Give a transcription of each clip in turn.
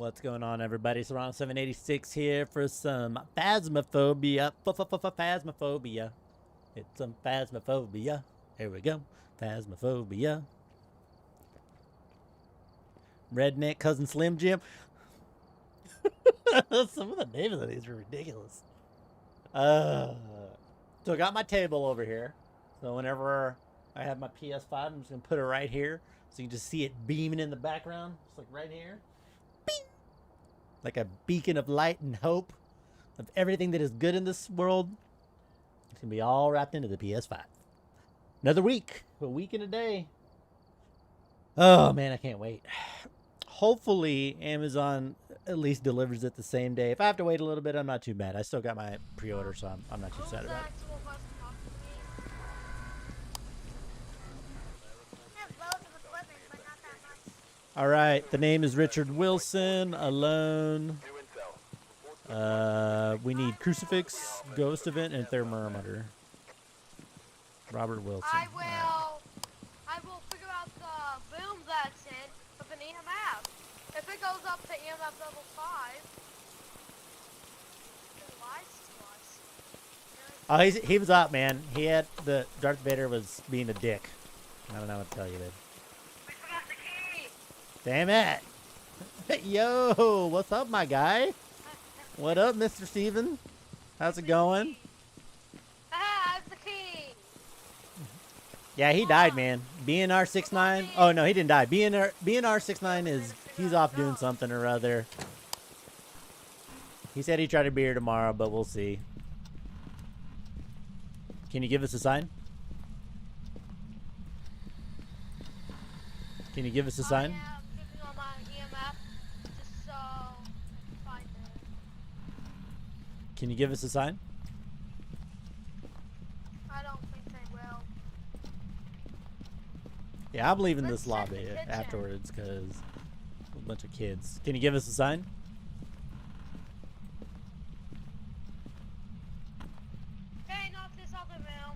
What's going on, everybody? Serrano 786 here for some phasmophobia. Phasmophobia. It's some phasmophobia. Here we go. Phasmophobia. Redneck Cousin Slim Jim. Some of the names of these are ridiculous. So I got my table over here. So whenever I have my PS5, I'm just going to put it right here. So you can just see it beaming in the background. Just like right here. Bing! Like a beacon of light and hope of everything that is good in this world. It's going to be all wrapped into the PS5. Another week. A week and a day. Oh, man, I can't wait. Hopefully, Amazon at least delivers it the same day. If I have to wait a little bit, I'm not too bad. I still got my pre-order, so I'm not too sad about it. All right, the name is Richard Wilson, alone. We need crucifix, ghost event, and thermometer. Robert Wilson. I will figure out the boom that's in with an EMF. If it goes up to EMF level 5, it lies to us. Oh, he was up, man. He had the Darth Vader was being a dick. I don't know what to tell you, dude. We forgot the key. Damn it. Yo, what's up, my guy? What up, Mr. Steven? How's it going? That's the key. Yeah, he died, man. BNR 69. Oh no, he didn't die. BNR 69 is he's off doing something or other. He said he'd try to be here tomorrow, but we'll see. Can you give us a sign? Can you give us a sign? Yeah, I'm keeping on my EMF just so I can find it. Can you give us a sign? I don't think they will. Yeah, I'm leaving Let's this check the lobby kitchen. afterwards because a bunch of kids. Can you give us a sign? Hey, not this other room.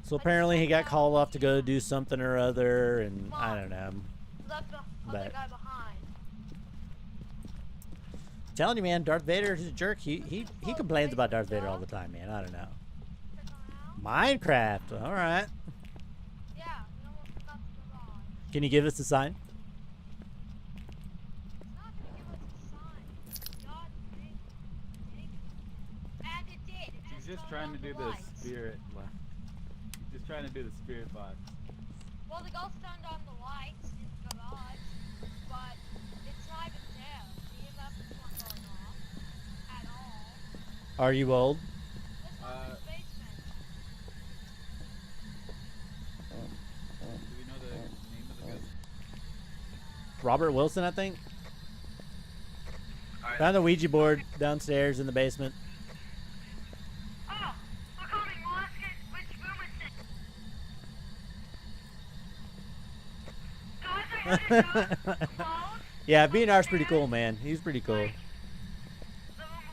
So apparently he got called off to go do something or other, and I don't know. Left the other guy behind. I'm telling you, man, Darth Vader is a jerk. He complains about Darth Vader all the time, man. I don't know. Check on out. Minecraft. All right. Yeah, no one forgot the garage. Can you give us a sign? It's not gonna give us a sign. God, and it did. It He's just turned trying on to do the the lights. spirit. Just trying to do the spirit box. Well, the ghost turned on the lights in the garage, but it's not even there. The EMF is not going off at all. Are you old? Let's go to the basement. Do we know the name of the ghost? Robert Wilson, I think. Found the Ouija board downstairs in the basement. Oh, we're coming. We'll ask it which room it's in. Guys, Yeah, BNR's pretty cool, man. He's pretty cool.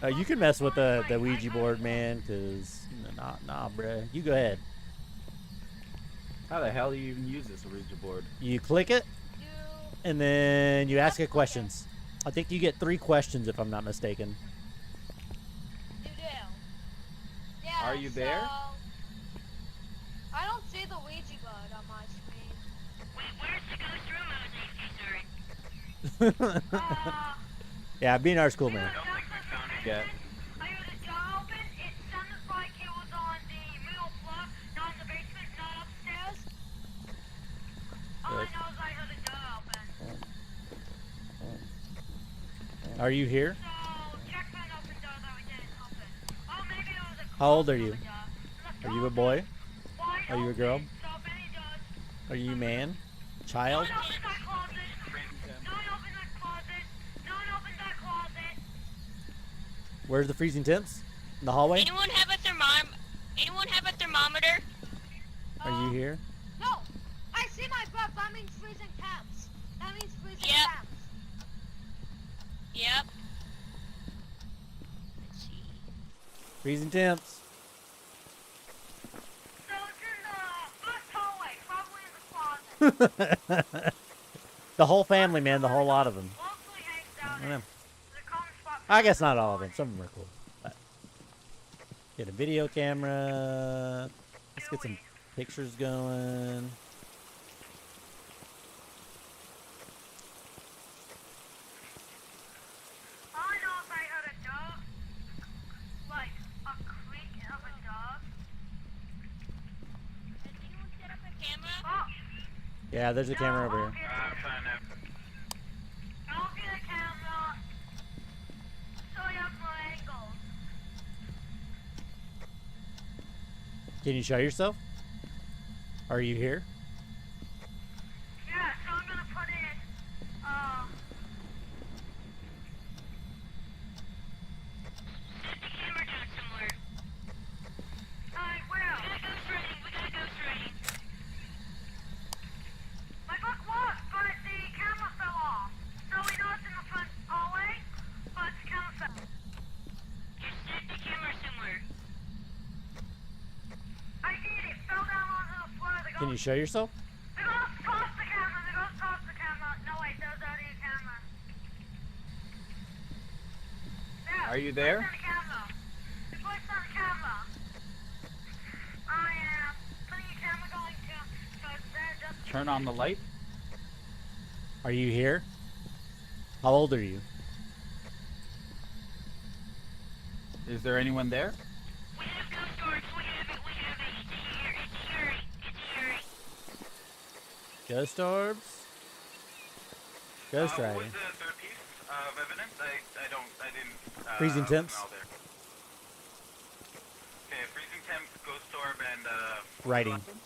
You can mess with the Ouija board, man, because nah, bruh. You go ahead. How the hell do you even use this Ouija board? You click it, and then you ask it questions. I think you get 3 questions, if I'm not mistaken. You do. Yeah, Are you there? I don't see the Ouija board on my screen. Wait, where's the ghost room? Yeah, BNR's cool, man. Yeah. I heard the door open. It sounded like it was on the middle floor, not in the basement, not upstairs. All I know is I heard the door open. Are you here? So, check for an open door that we didn't open. Oh, maybe it was a How old are closed you? door. Are you a boy? Why Are you a open? girl? So if any doors, Are you a man? Child? don't open that closet. Don't open that closet. Don't open that closet. Where's the freezing temps? In the hallway? Anyone have a thermometer? Are you here? No, I see my breath. That means freezing temps. That means freezing Yep. temps. Yep. Let's see. Freezing temps. So it's in the first hallway, probably in the closet. The whole family, man. The whole lot of them. Mostly hangs down don't know. The calm spot. I guess not all of them. Some of them are cool. But get a video camera. Let's get some pictures going. All I know is I heard a dog, like a creak of a dog. Has anyone set up a camera? Oh, Yeah, there's a camera over I'll here. get a camera. So you have more angles. Can you show yourself? Are you here? Yeah, so I'm gonna put in, set the camera down somewhere. I will. We got ghost writing. My book was, but the camera fell off. So we know it's in the front hallway, but the camera fell. Just set the camera somewhere. I did, it fell down onto the floor. The Can you show yourself? The ghost tossed the camera. The ghost tossed the camera. No, wait, there's already a camera. There. Are you there? Place on the camera. The place on the camera. I am putting a camera going to, so it's there just. Turn on the light. Are you here? How old are you? Is there anyone there? We have ghost orbs. We have it. It's eerie. Ghost orbs? Ghost What riding. was the third piece of evidence? I didn't. Freezing temps? smell there. Okay, freezing temps, ghost orb, and Writing. Ghost riding.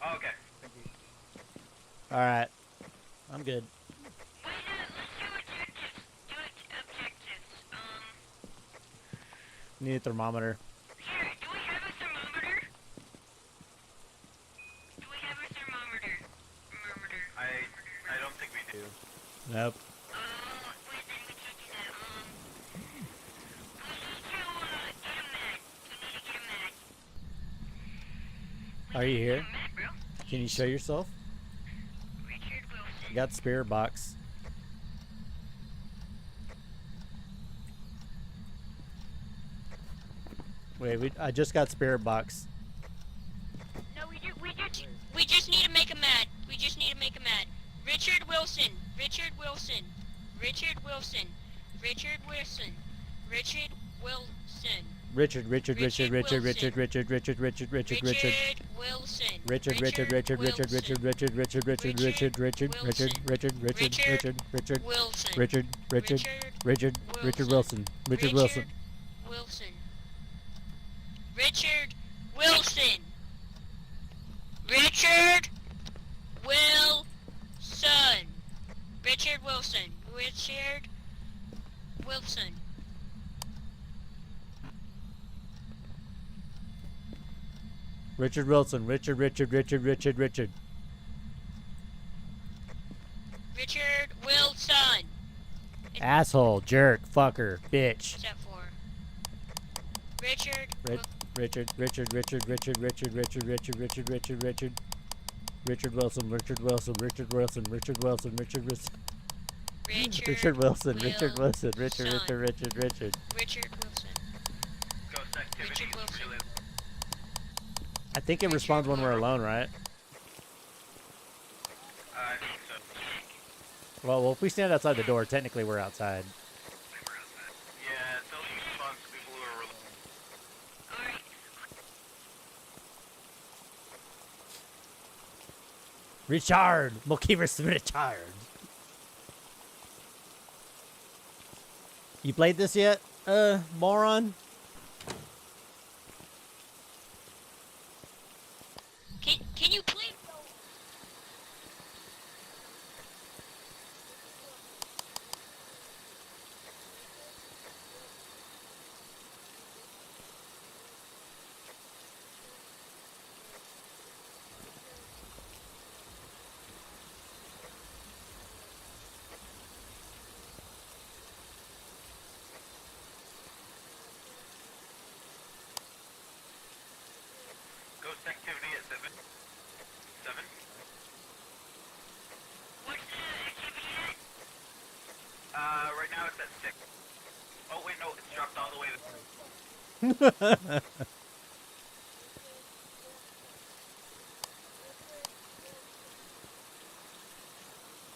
Oh, okay. Alright. I'm good. Wait, let's do objectives. Need a thermometer. Here, do we have a thermometer? I don't think we do. Nope. Wait, then we can't do that. We need to get a mat. Are you here? Mat, bro. Can you show yourself? Richard Wilson. I got the spirit box. Wait, I just got spirit box. No, we just need to make a mat. We just need to make a mat. Richard Wilson. Richard Wilson. Richard Wilson. Richard Wilson. Richard Wilson. Richard Wilson. Wilson. Richard Wilson. Richard Richard Wilson. Wilson. Wilson. Richard Wilson. Richard Wilson. Richard Wilson. Richard Wilson. Richard Wilson. Richard. Richard Wilson. Asshole, jerk, fucker, bitch. What's that for? Richard. Richard Wilson. Richard Wilson. Richard Wilson. Wilson. Richard Wilson. Richard Wilson. Ghost activity. Richard Wilson. Really, I think it responds when we're alone, right? I think so. Well, if we stand outside the door, technically we're outside. Yeah, it's only response to people who are alone. Alright. Richard! Multiverse Richard! You played this yet, moron? Can you please? all the way to...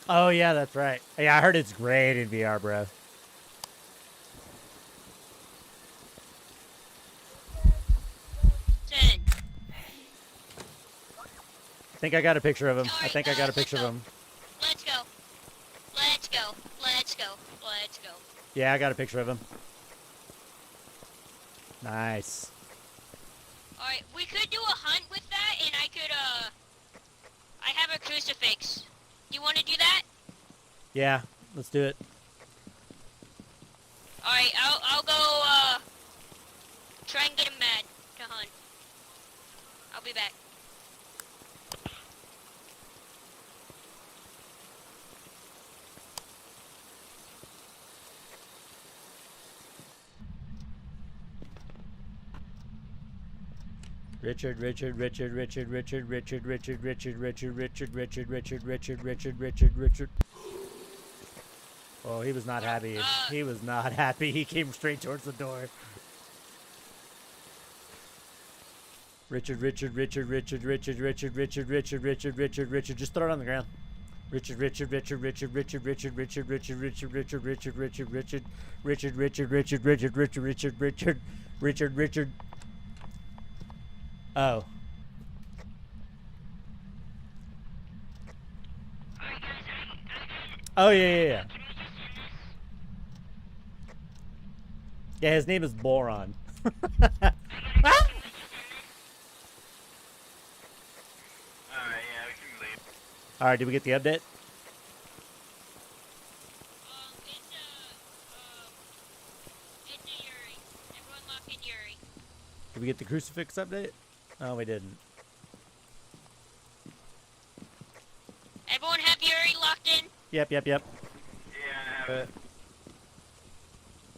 Oh yeah, that's right. Yeah, I heard it's great in VR, bro. Ten. I think I got a picture of him. I Alright, think I got a let's picture of go. him. Let's go. Let's go. Let's go. Let's go. Yeah, I got a picture of him. Nice. Alright, we could do a hunt with that, and I could, I have a crucifix. You want to do that? Yeah, let's do it. Alright, I'll go, try and get him mad to hunt. I'll be back. Richard. Oh, he was not happy. He was not happy. He came straight towards the door. Richard. Just throw it on the ground. Richard. Oh. Oh, yeah. Yeah, his name is Boron. Alright, yeah, we can leave. Alright, did we get the update? It's a Yuri. Everyone lock in Yuri. Did we get the crucifix update? Oh, we didn't. Everyone have Yuri locked in? Yep. Yeah, I have it.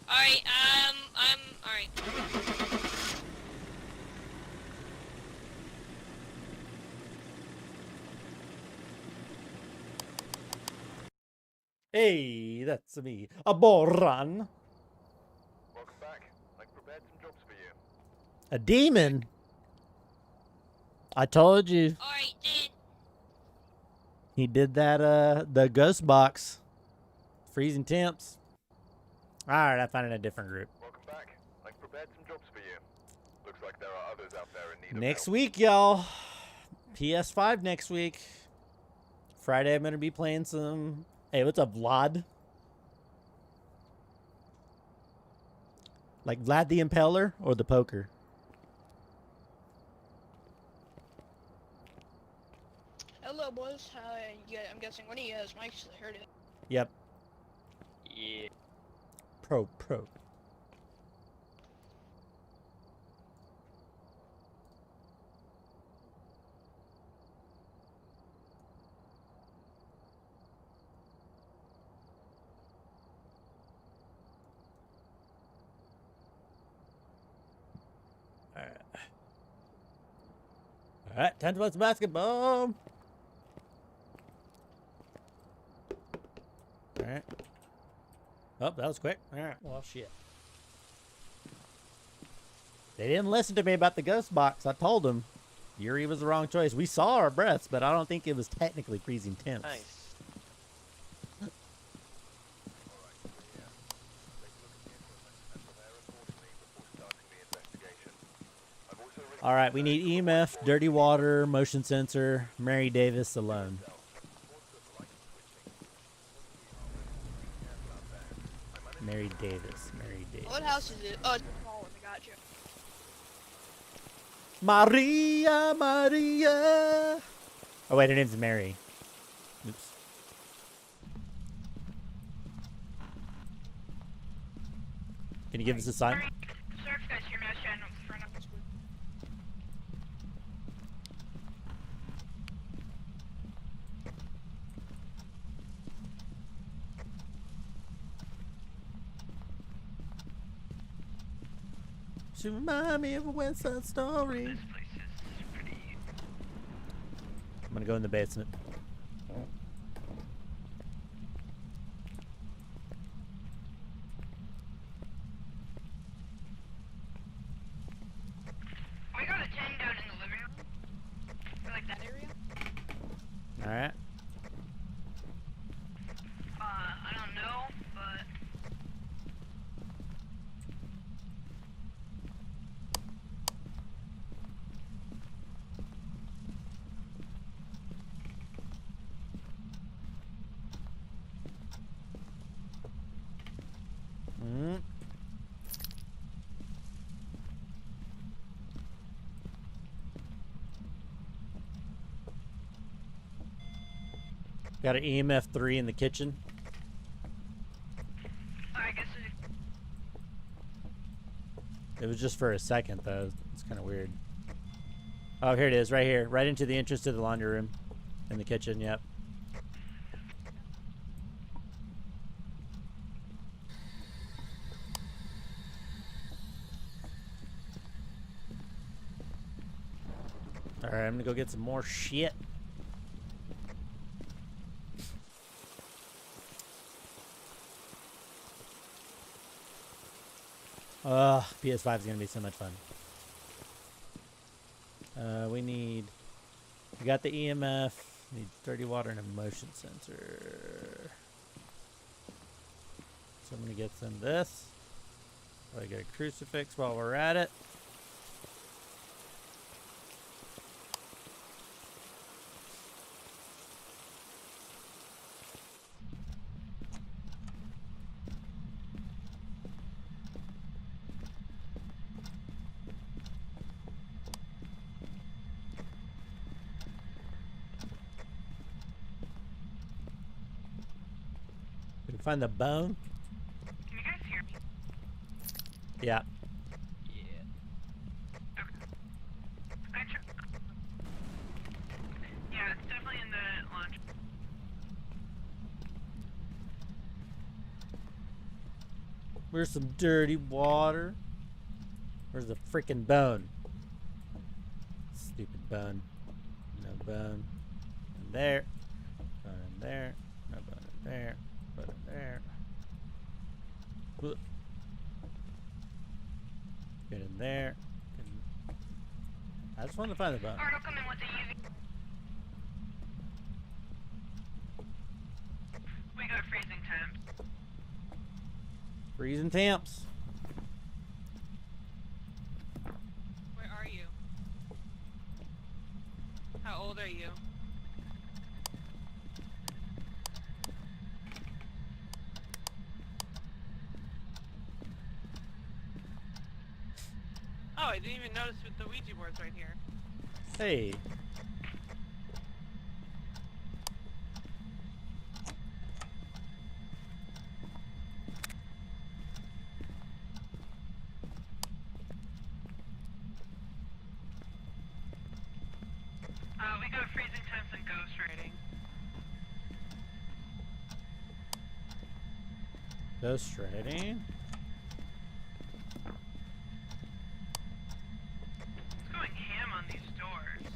Alright, alright. Hey, that's me. A Boron. Welcome back. I've prepared some jobs for you. A demon? I told you. Alright, then. He did that, the ghost box. Freezing temps. Alright, I found it in a different group. Welcome back. I've prepared some jobs for you. Looks like there are others out there in need of Next help. week, y'all. PS5 next week. Friday, I'm going to be playing some... Hey, what's up, Vlad? Like Vlad the Impaler or the poker? Hello, boys. I'm guessing one of you guys mics heard it. Yep. Yeah. Pro. All right, time to play some basketball. All right. Oh, that was quick. All right. Well, shit. They didn't listen to me about the ghost box. I told them Yuri was the wrong choice. We saw our breaths, but I don't think it was technically freezing temps. Nice. All right, we need EMF, dirty water, motion sensor, Mary Davis alone. Mary Davis. What house is it? Oh, it's Holland. I got you. Maria. Oh, wait, her name's Mary. Oops. Can you give us a sign? She remind me of a West Side Story. This place is pretty... I'm gonna go in the basement. Got an EMF 3 in the kitchen. I guess It was just for a second, though. It's kind of weird. Oh, here it is, right here. Right into the entrance to the laundry room. In the kitchen, yep. Alright, I'm gonna go get some more shit. PS5 is gonna be so much fun. We got the EMF, need 30 water and a motion sensor. So I'm gonna get some of this. I get a crucifix while we're at it. We can find the bone. Can you guys hear me? Yeah. Yeah, it's definitely in the laundry. Where's some dirty water? Where's the freaking bone? Stupid bone. No bone. In there. Bone in there. No bone in there. Bone in there. Ugh. Get in there. I just wanted to find the bone. Alright, I'll come in with the UV. We got freezing temps. Freezing temps. Where are you? How old are you? Oh, I didn't even notice with the Ouija boards right here. Hey. We got freezing temps and ghost writing. Ghost writing. It's going ham on these doors.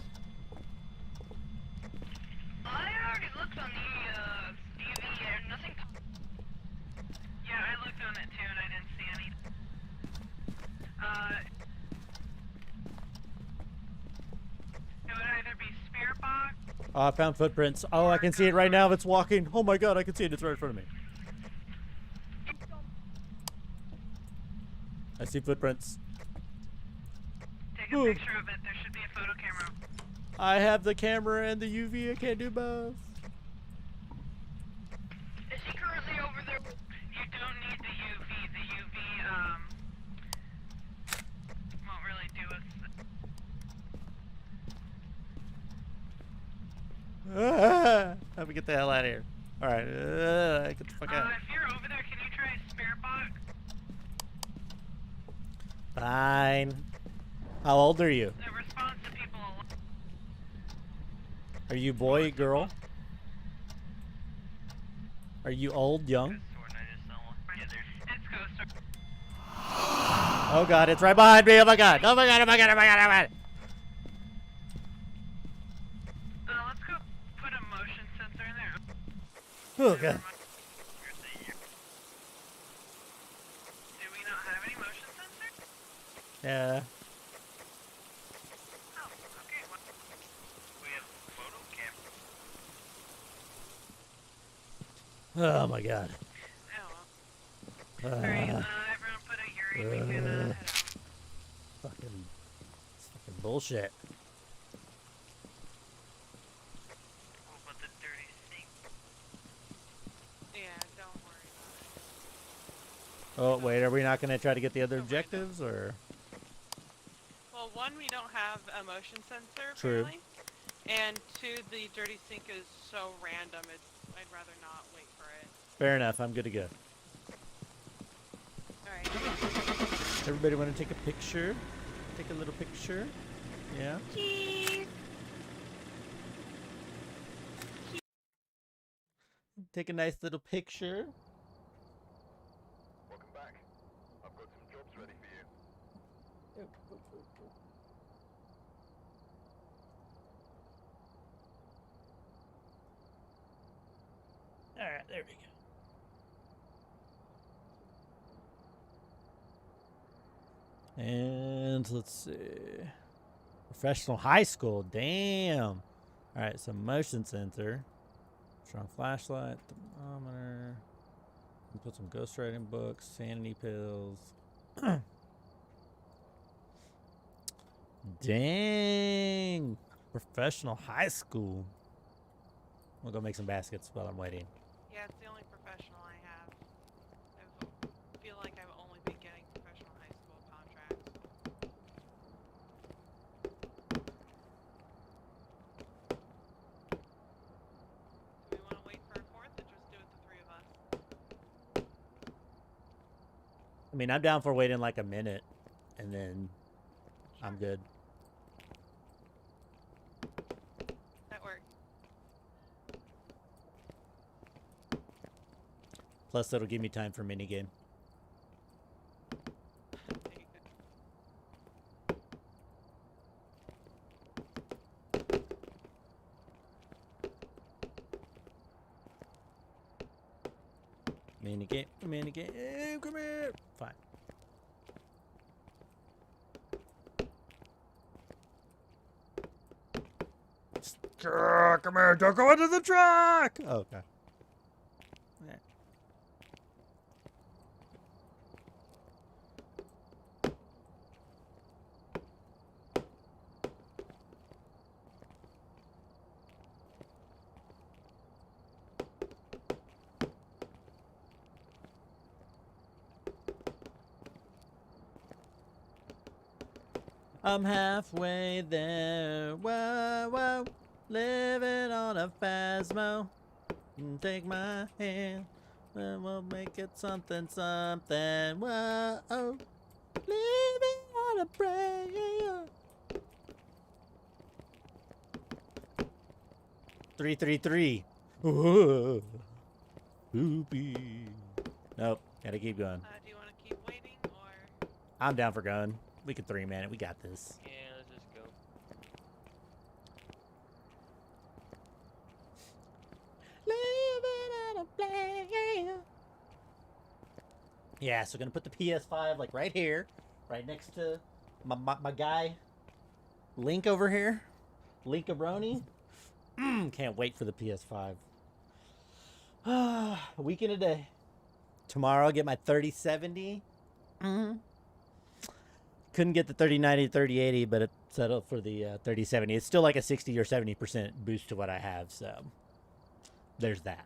I already looked on the UV and nothing. Yeah, I looked on it too and I didn't see any. It would either be spirit box. Oh, I found footprints. Oh, I can see it right now. It's walking. Oh my god, I can see it. It's right in front of me. I see footprints. Take a picture of it. There should be a photo camera. I have the camera and the UV. I can't do both. Is he currently over there? You don't need the UV. The UV won't really do us. Let me get the hell out of here. Alright, get the fuck out. If you're over there, can you try a spirit box? Fine. How old are you? It responds to people a lot. Are you boy, girl? Are you old, young? It's ghost. Oh god, it's right behind me. Oh my god. Oh my god, oh my god, oh my god, oh my god. Let's go put a motion sensor in there. Oh god. Do we not have any motion sensor? Yeah. Oh, okay. Well, We have photo cam. Oh my god. Alright, everyone put a Yuri. We can head out. Fucking bullshit. What about the dirty sink? Yeah, don't worry about it. Oh wait, are we not gonna try to get the other objectives or? Well, one, we don't have a motion sensor, True. apparently. And two, the dirty sink is so random, it's I'd rather not wait for it. Fair enough. I'm good to go. Alright. Everybody want to take a picture? Take a little picture? Yeah. Cheese. Take a nice little picture. Welcome back. I've got some jobs ready for you. All right, there we go. And let's see. Professional high school. Damn. All right, so motion sensor. Strong flashlight. Thermometer. Put some ghostwriting books. Sanity pills. Dang. Professional high school. We'll go make some baskets while I'm waiting. Yeah, it's the only professional I have. I feel like I've only been getting professional high school contracts. Do we want to wait for a fourth or just do it the three of us? I mean, I'm down for waiting like a minute, and then I'm good. That works. Plus, that'll give me time for minigame. Minigame, come here. Fine. Come here, don't go into the truck! Oh, okay. Yeah. I'm halfway there, whoa, whoa, living on a Phasmo. Take my hand, and we'll make it something, something, whoa, living on a prayer. 333. Whoa. Poopy. Nope, gotta keep going. Do you want to keep waiting or? I'm down for going. We can 3-man it. We got this. Yeah, let's just go. Yeah, so gonna put the PS5 like right here, right next to my guy, Link over here, Linkabroni. Can't wait for the PS5. A week in a day. Tomorrow I'll get my 3070. Couldn't get the 3090, 3080, but it settled for the 3070. It's still like a 60 or 70% boost to what I have, so there's that.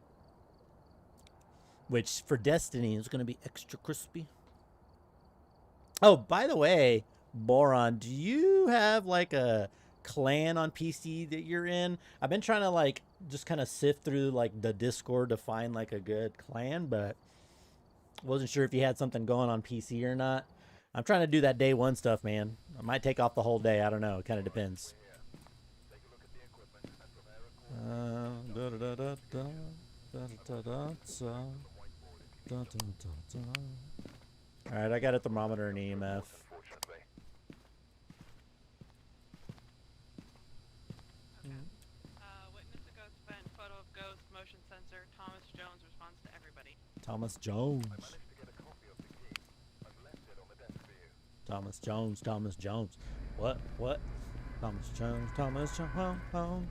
Which for Destiny is going to be extra crispy. Oh, by the way, Boron, do you have like a clan on PC that you're in? I've been trying to like just kind of sift through like the Discord to find like a good clan, but wasn't sure if you had something going on PC or not. I'm trying to do that day one stuff, man. I might take off the whole day. I don't know. It kind of depends. All right, I got a thermometer and EMF. Witness a ghost event, photo of ghost, motion sensor. Thomas Jones responds to everybody. Thomas Jones. Thomas Jones, Thomas Jones. What? Thomas Jones, Thomas Jones.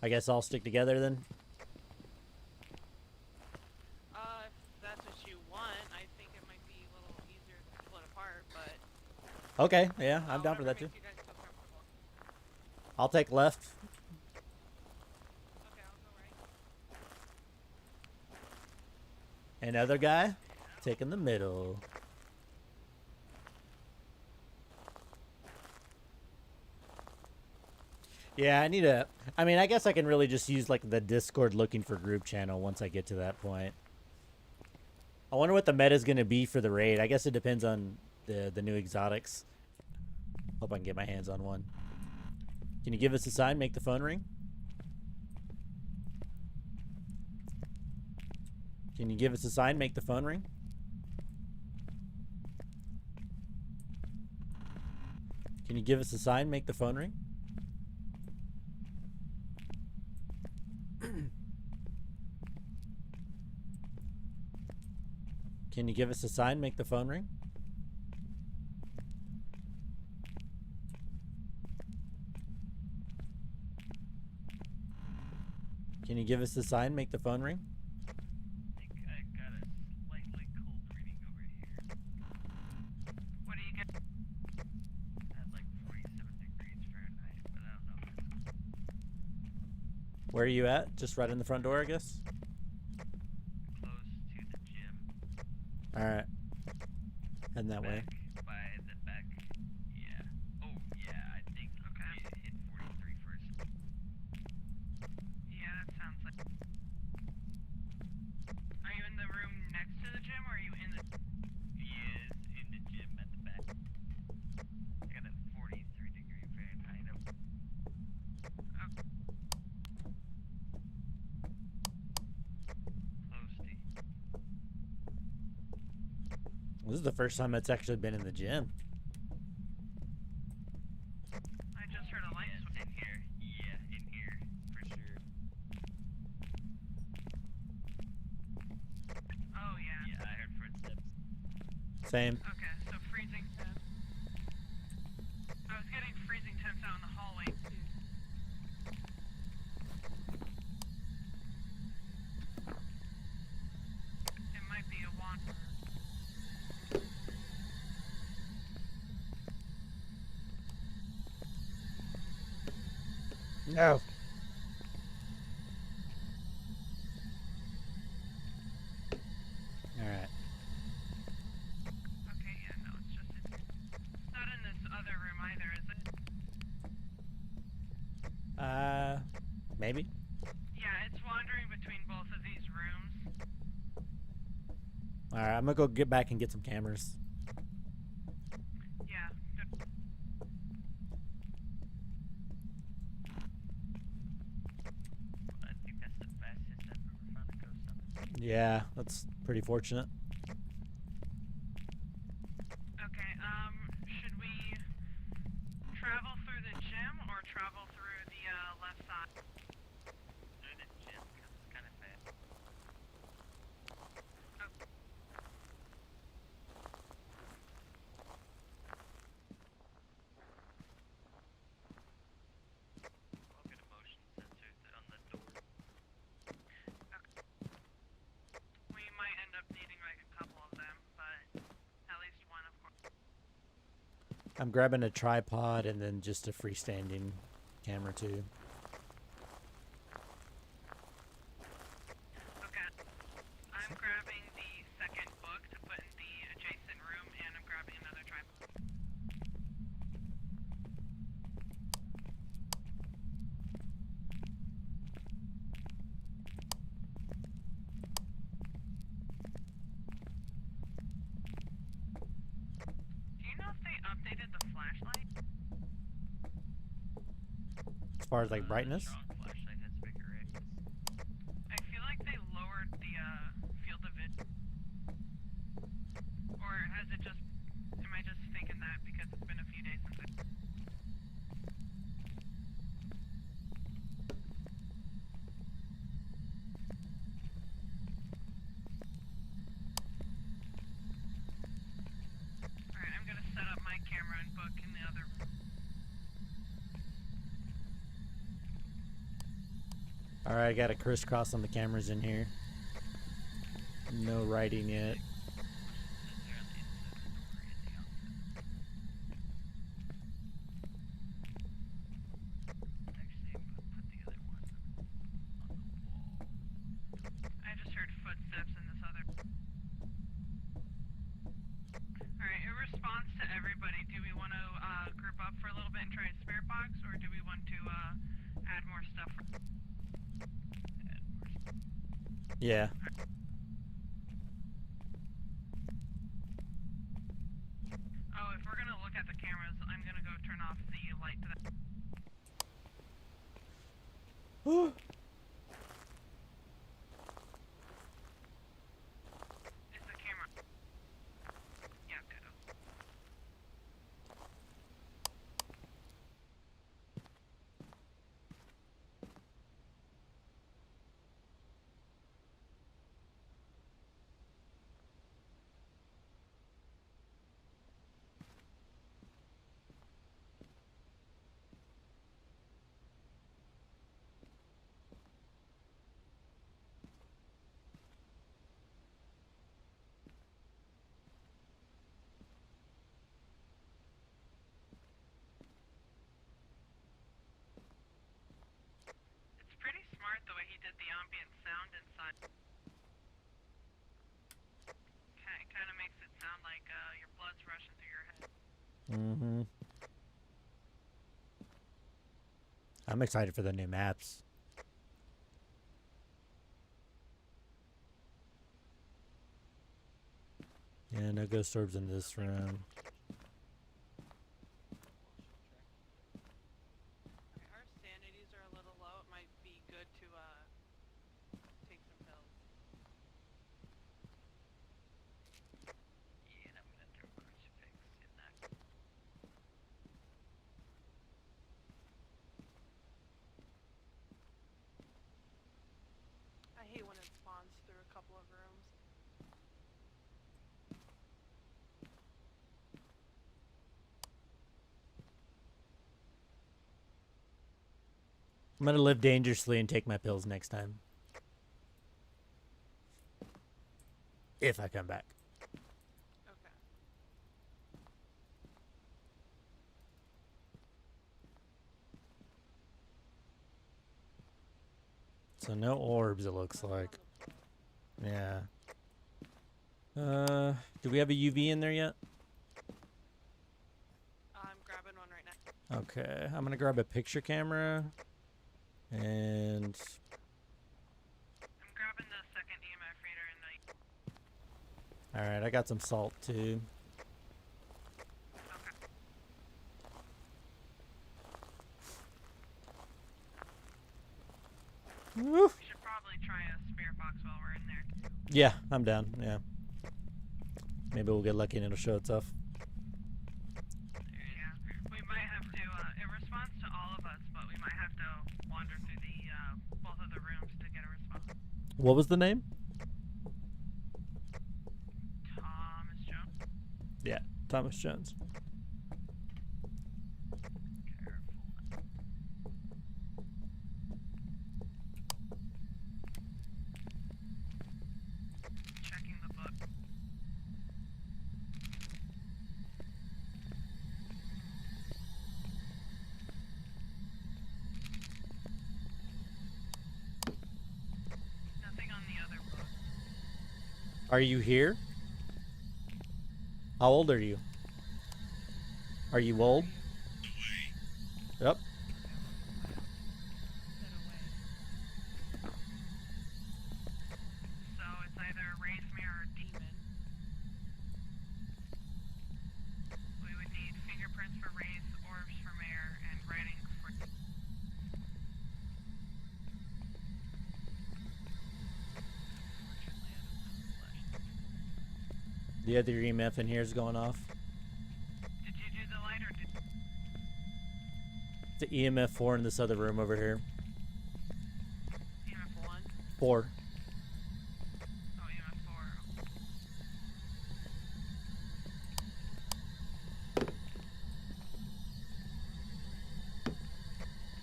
I guess I'll stick together then. If that's what you want, I think it might be a little easier to split apart, but... Okay, yeah, I'm down for that too. makes you guys feel comfortable. I'll take left. Okay, I'll go right. Another guy taking the middle. Yeah, I need to. I mean, I guess I can really just use like the Discord looking for group channel once I get to that point. I wonder what the meta is gonna be for the raid. I guess it depends on the new exotics. Hope I can get my hands on one. Can you give us a sign? Make the phone ring. Can you give us a sign? Make the phone ring. Can you give us a sign? Make the phone ring. Can you give us a sign? Make the phone ring. Can you give us a sign? Make the phone ring. I think I got a slightly cold reading over here. What do you get? At like 47 degrees Fahrenheit, but I don't know if it's Where are you at? Just right in the front door, I guess. close to the gym. All right. Heading that way. Back by the back. Yeah. Oh, yeah, I think it hit 43 first. Yeah, that sounds like. Are you in the room next to the gym, or are you in the? He is in the gym at the back. I got a 43-degree Fahrenheit. Close to. This is the first time it's actually been in the gym. I just heard a light switch. In here. Yeah, in here. For sure. Oh yeah. Yeah, I heard footsteps. Same. Okay, so freezing temps. I was getting freezing temps out in the hallway too. It might be a wanderer. No. All right. Okay, yeah, no, it's just not in this other room either, is it? Maybe. Yeah, it's wandering between both of these rooms. All right, I'm gonna go get back and get some cameras. Yeah. Good. I think that's the fastest I've ever found a ghost on it. Yeah, that's pretty fortunate. Okay, should we travel through the gym or travel through the left side? Through the gym, because it's kind of fast. I'll get a motion sensor on the door. We might end up needing like a couple of them, but at least one, of course. I'm grabbing a tripod and then just a freestanding camera too. Okay. I'm grabbing the second book to put in the adjacent room, and I'm grabbing another tripod. Do you know if they updated the flashlight? As far as like brightness. Strong flashlight has bigger radius. I feel like they lowered the field of vision. Or has it just? Am I just thinking that because it's been a few days since I? Alright, I'm gonna set up my camera and book in the other room. All right, I got a crisscross on the cameras in here. No writing yet. I just heard footsteps in this other. Alright, it responds to to everybody. Do we want to group up for a little bit and try a spirit box, or do we want to add more stuff? Yeah. Oh, if we're gonna look at the cameras, I'm gonna go turn off the light to that. It's the camera. Yeah, good. It's pretty smart the way he did the ambient sound inside. Kind of makes it sound like your blood's rushing through your head. Mm-hmm. I'm excited for the new maps. Yeah, no ghost orbs in this room. Our sanities are a little low. It might be good to take some pills. Yeah, and I'm gonna throw a crucifix in that. I hate when it spawns through a couple of rooms. I'm gonna live dangerously and take my pills next time. If I come back. Okay. So no orbs, it looks like. Yeah. Do we have a UV in there yet? I'm grabbing one right now. Okay, I'm gonna grab a picture camera. And I'm grabbing the second EMF reader and the... alright, I got some salt too. Okay. Woo. We should probably try a spirit box while we're in there. Yeah, I'm down. Yeah. Maybe we'll get lucky and it'll show itself. Yeah. We might have to, it responds to all of us, but we might have to wander through the, both of the rooms to get a response. What was the name? Thomas Jones? Yeah, Thomas Jones. Checking the book. Nothing on the other book. Are you here? How old are you? Are you old? Yep. So it's either raise mirror or demon. We would need fingerprints for raise, orbs for mayor, and writing for... The other EMF in here is going off. Did you do the light or did... The EMF 4 in this other room over here. EMF 1? 4. Oh, EMF 4.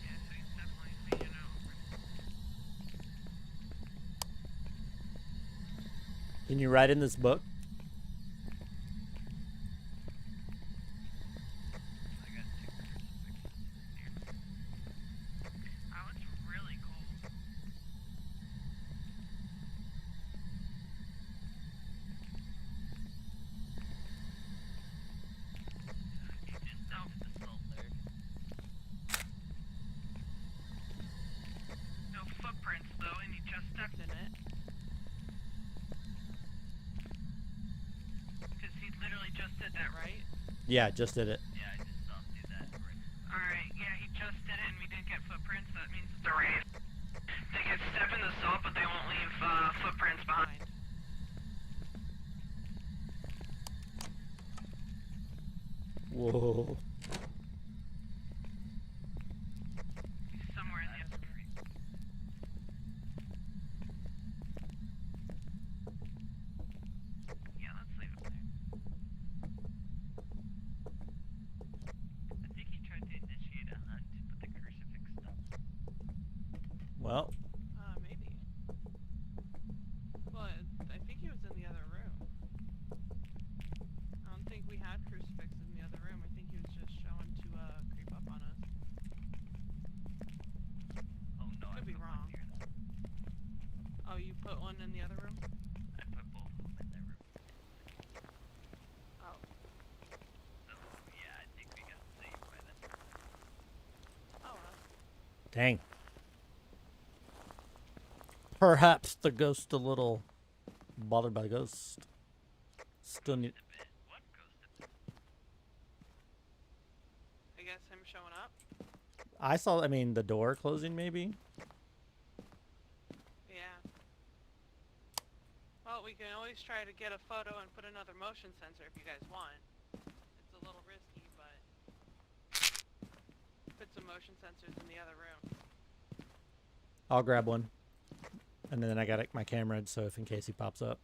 Yeah, so he's definitely seen it over. Can you write in this book? I got 2 crucifixes here. Oh, it's really cold. literally just did that, right? Yeah, just did it. Yeah, I just saw him do that right. Alright, yeah, he just did it and we didn't get footprints, so that means it's a race. They can step in the salt, but they won't leave footprints behind. Whoa. He's somewhere in the other room. Yeah, let's leave him there. I think he tried to initiate a hunt, but the crucifix stopped. Well, Maybe. Well, I think he was in the other room. I don't think we had crucifixes in the other room. I think he was just showing to creep up on us. Oh no, I Could be put wrong. one near them. Oh, you put one in the other room? I put both of them in their room. Oh. So yeah, I think we got saved by them. Oh, well. dang. Perhaps the ghost a little bothered by the ghost. Still need. A bit. What ghost a bit? I guess him showing up? I saw. I mean, the door closing. Maybe. Yeah. Well, we can always try to get a photo and put another motion sensor if you guys want. It's a little risky, but put some motion sensors in the other room. I'll grab one, and then I got my camera, so if in case he pops up.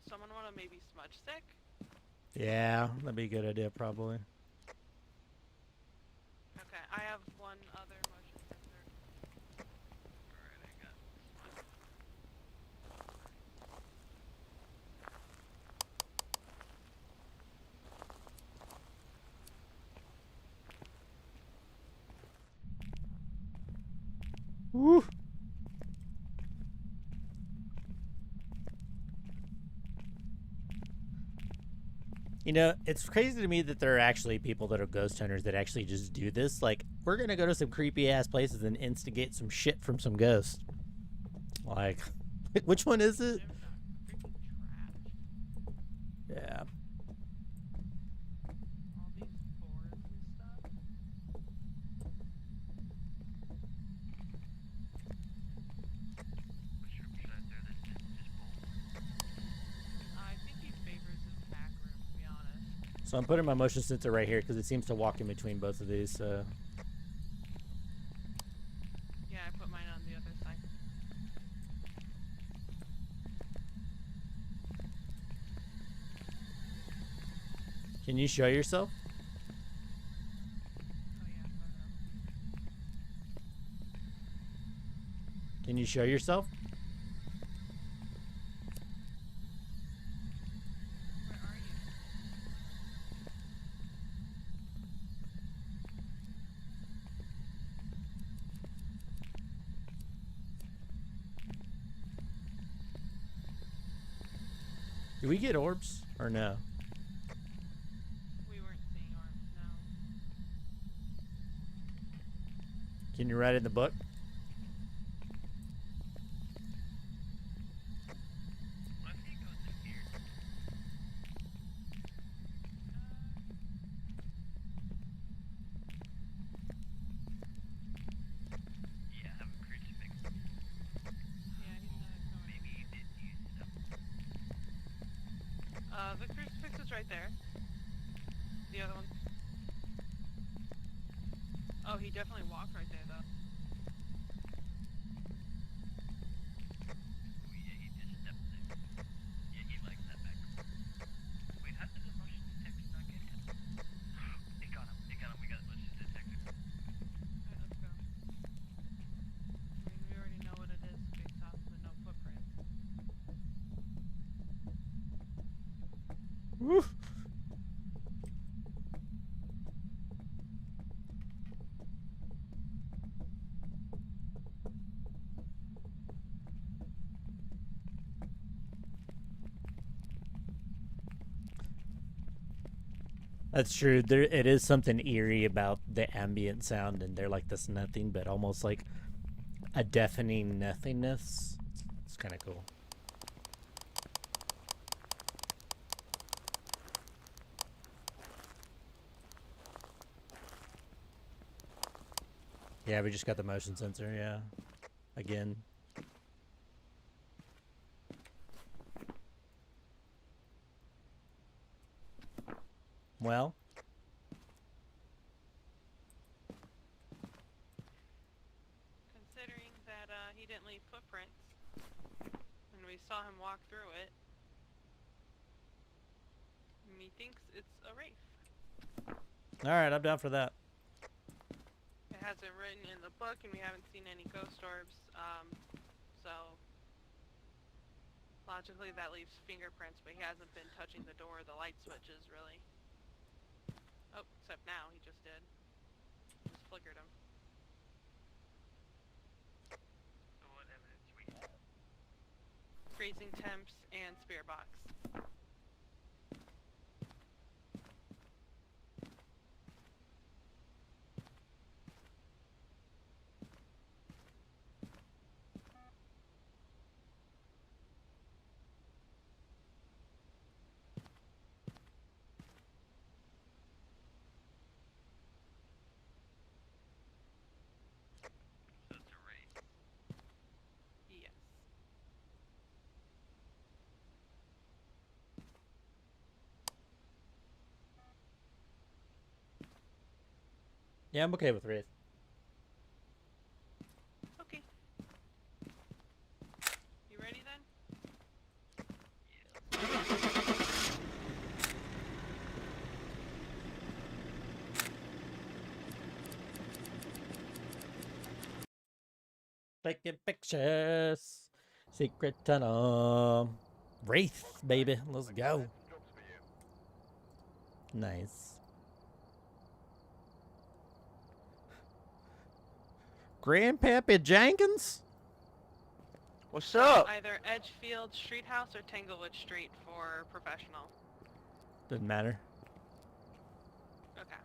Someone want to maybe smudge stick? Yeah, that'd be a good idea, probably. Okay, I have one other motion sensor. Alright, I got Woo. You know, it's crazy to me that there are actually people that are ghost hunters that actually just do this. Like, we're gonna go to some creepy ass places and instigate some shit from some ghosts. Like, which one is it? They're not freaking trash. Yeah. All these boards and stuff. Which room should I throw this in? Just both? I think he favors his back room, to be honest. So I'm putting my motion sensor right here because it seems to walk in between both of these. So Yeah, I put mine on the other side. can you show yourself? Oh yeah, photo. Can you show yourself? Where are you? Do we get orbs or no? We weren't seeing arms, no. Can you write in the book? What if he goes in here? Yeah, have a crucifix. Yeah, he's not coming. Maybe he did use it up. The crucifix is right there. The other one. Oh, he definitely walked right there, though. Oh yeah, he just stepped there. Yeah, he likes that back. Wait, how did the motion detector not get him? It got him. It got him. We got a motion detector. Alright, let's go. I mean, we already know what it is based off the no footprints. Woo. That's true. There, it is something eerie about the ambient sound, and they're like this nothing, but almost like a deafening nothingness. It's kind of cool. Yeah, we just got the motion sensor, yeah. Again. Well, Considering that he didn't leave footprints, and we saw him walk through it, methinks it's a wraith. alright, I'm down for that. It hasn't written in the book, and we haven't seen any ghost orbs, so logically that leaves fingerprints, but he hasn't been touching the door or the light switches, really. Oh, except now, he just did. Just flickered him. So what evidence we have? Freezing temps and spear box. So it's a wraith. Yes. Yeah, I'm okay with Wraith. Okay. You ready then? Taking pictures. Secret tunnel. Wraith, baby. Let's go. Some jobs for you. Nice. Grandpappy Jenkins? What's up? Either Edgefield Street House or Tanglewood Street for professional. Doesn't matter. Okay.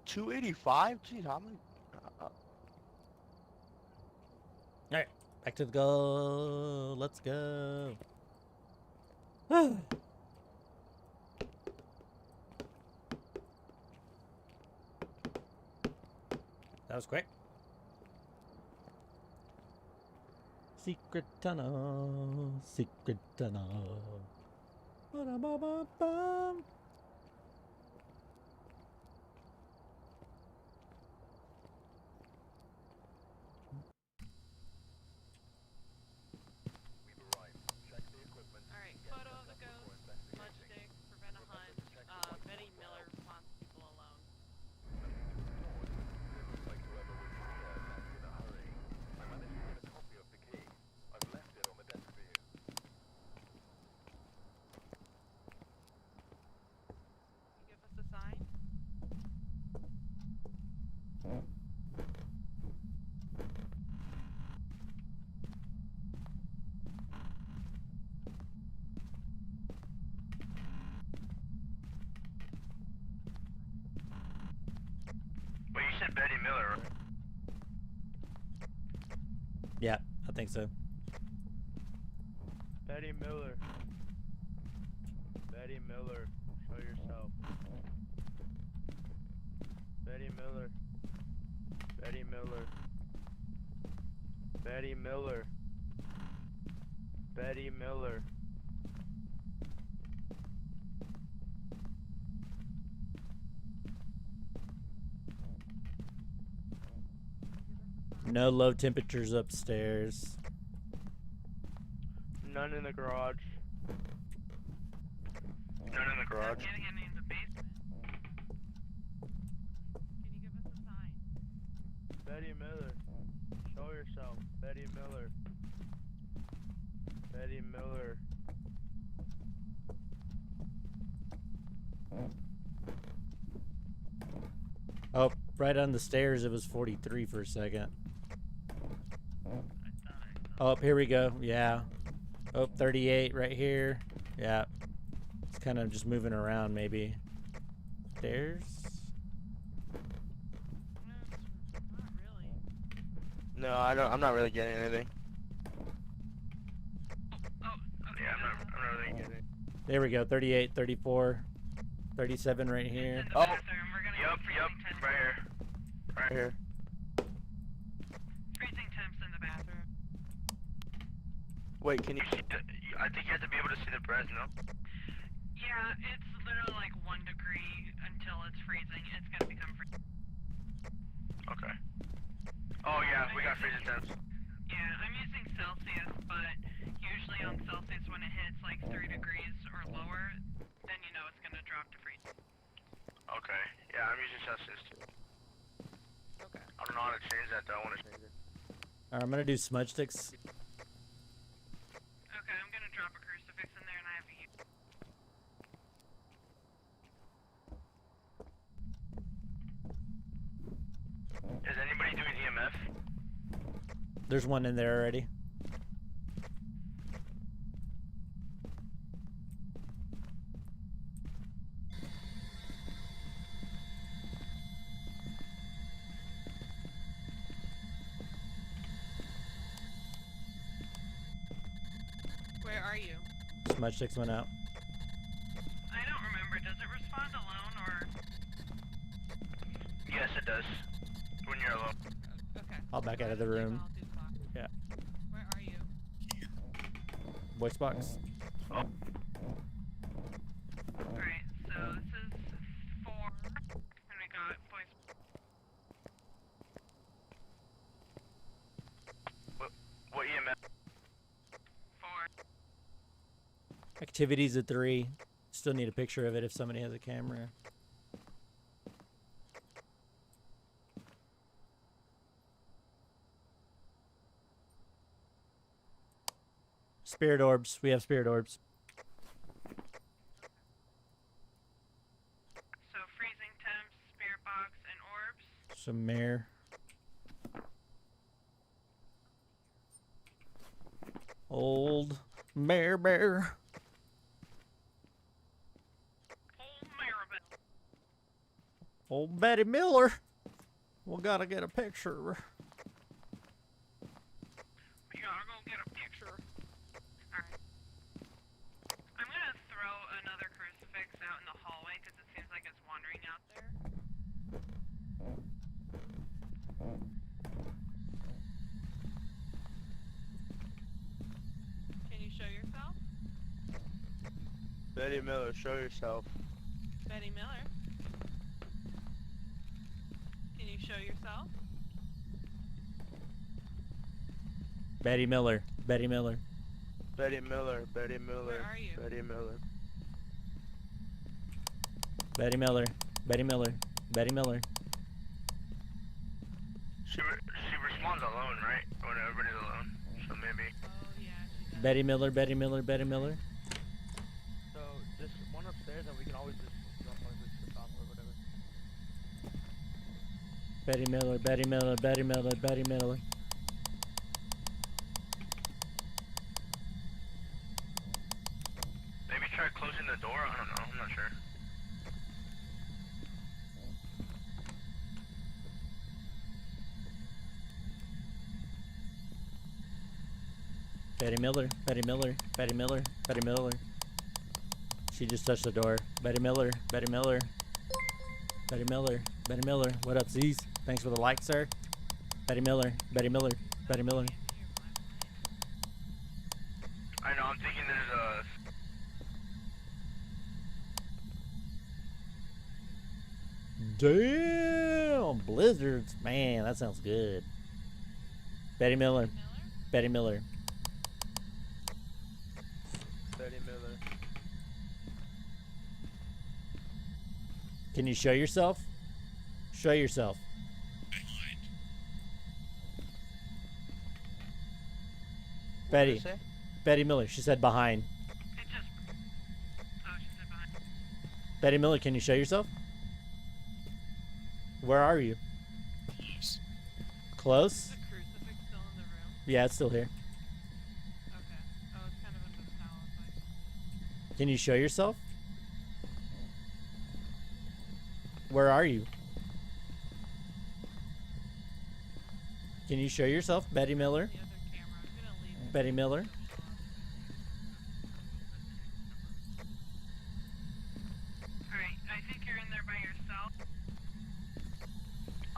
$285? Jeez, how many? Alright, back to the goal. Let's go. That was quick. Secret tunnel. Secret tunnel. Ba-da-ba-ba-bum. We've arrived. Check the equipment. Alright, Get photo of set the up before ghost, investigating. smudge stick, prevent a hunt. Betty Miller wants people alone. It looks like whoever was here left in a hurry. I managed to get a copy of the key. I've left it on the desk for you. Can you give us a sign? Well, you said Betty Miller, right? Yeah, I think so. Betty Miller. Betty Miller. Show yourself. Betty Miller. Betty Miller. Betty Miller. Betty Miller. No low temperatures upstairs. None in the garage. None in the garage. Not getting any in the basement. Can you give us a sign? Betty Miller. Show yourself. Betty Miller. Betty Miller. Oh, right on the stairs it was 43 for a second. Oh, here we go. Yeah. Oh, 38 right here. Yeah. It's kind of just moving around maybe. Stairs? No, not really. No, I'm not really getting anything. Oh, There we go. 38, 34, 37 right here. In the Oh. bathroom. We're gonna Yup, go yup, freezing temps. right here. Right here. Freezing temps in the bathroom. Wait, can you see the, I think you have to be able to see the breath, no? Yeah, it's literally like 1 degree until it's freezing. It's gonna become freezing. Okay. Oh yeah, we got freezing temps. Yeah, I'm using Celsius, but usually on Celsius when it hits like 3 degrees or lower, then you know it's gonna drop to freezing. Okay. Yeah, I'm using Celsius too. Okay. I don't know how to change that though. I want to change it. Alright, I'm gonna do smudge sticks. Okay, I'm gonna drop a crucifix in there and I have a Is anybody doing EMF? There's one in there already. Where are you? Smudge sticks went out. I don't remember. Does it respond alone or? Yes, it does. When you're alone. Okay. I'll back out of the room. I'll do clock. Yeah. Where are you? Voice box. Alright, so this is 4, and we got voice. What EMF? 4. Activities at 3. Still need a picture of it if somebody has a camera. Spirit orbs. We have spirit orbs. So freezing temps, spirit box, and orbs. Some mare. Old mare bear. Old Maribel. Old Betty Miller. We gotta get a picture. We gotta go get a picture. Alright. I'm gonna throw another crucifix out in the hallway because it seems like it's wandering out there. Can you show yourself? Betty Miller, show yourself. Betty Miller? Can you show yourself? Betty Miller. Betty Miller. Betty Miller, Betty Miller. Where are you? Betty Miller. Betty Miller. Betty Miller. Betty Miller. She responds alone, right? When everybody's alone. So maybe. Oh yeah, she does. Betty Miller. Betty Miller. Betty Miller. So just one upstairs, and we can always just drop one of the top or whatever. Betty Miller. Betty Miller. Betty Miller. Betty Miller. Maybe try closing the door. I don't know. I'm not sure. Betty Miller. Betty Miller. Betty Miller. Betty Miller. She just touched the door. Betty Miller. Betty Miller. Betty Miller. Betty Miller. What up, Z's? Thanks for the like, sir. Betty Miller. Betty Miller. Betty Miller. I know. I'm thinking there's a. Damn, blizzards, man, that sounds good. Betty Miller. Miller? Betty Miller. Betty Miller. Can you show yourself? Show yourself. Betty. Say? Betty Miller. She said behind. It just. Oh, she said behind. Betty Miller, can you show yourself? Where are you? Close? Is the crucifix still in the room? Yeah, it's still here. Okay. Oh, it's kind of under the towel. It's like, Can you show yourself? Where are you? Can you show yourself, Betty Miller? the other camera. I'm gonna leave. Betty Miller?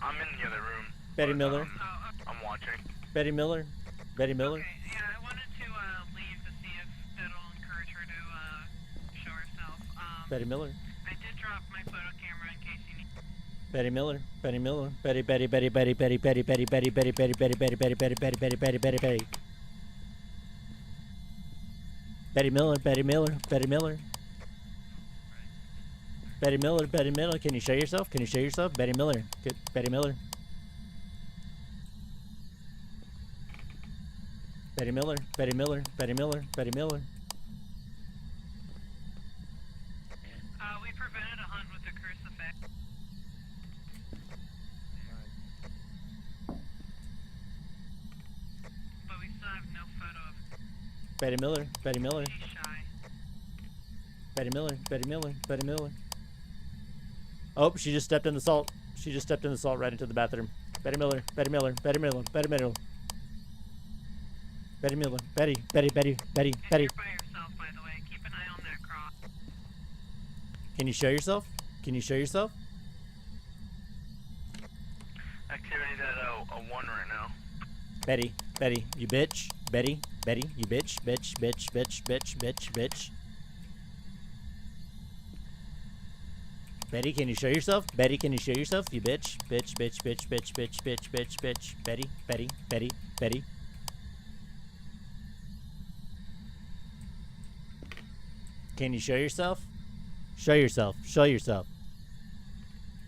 I'm in the other room. Betty but, Miller. I'm watching. Betty Miller. Betty Miller. Okay, yeah, I wanted to leave to see if that'll encourage her to show herself. Betty Miller. I did drop my photo camera in case you need. Betty Miller. Betty Miller. Betty Betty Betty Betty Betty Betty Betty Betty Betty Betty Betty Betty Betty Betty Betty Betty Betty Betty Betty. Betty Miller. Betty Miller. Betty Miller. Betty Miller. Betty Miller. Can you show yourself? Can you show yourself? Betty Miller. Good. Betty Miller. Betty Miller. Betty Miller. Betty Miller. Betty Miller. We prevented a hunt with the crucifix. But we still have no photo of Betty Miller. Betty Miller. she's shy. Betty Miller. Betty Miller. Betty Miller. Oh, she just stepped in the salt. She just stepped in the salt right into the bathroom. Betty Miller. Betty Miller. Betty Miller. Betty Miller. Betty Miller. Betty. Betty. Betty. Betty. And Betty. you're by yourself, by the way. Keep an eye on that cross. Can you show yourself? Can you show yourself? Activity's at a 1 right now. Betty. Betty. You bitch. Betty. Betty. You bitch. Bitch. Bitch. Bitch. Bitch. Bitch. Bitch. Betty, can you show yourself? Betty, can you show yourself? You bitch. Bitch. Bitch. Bitch. Bitch. Bitch. Bitch. Bitch. Bitch. Betty. Betty. Betty. Betty. Can you show yourself? Show yourself. Show yourself.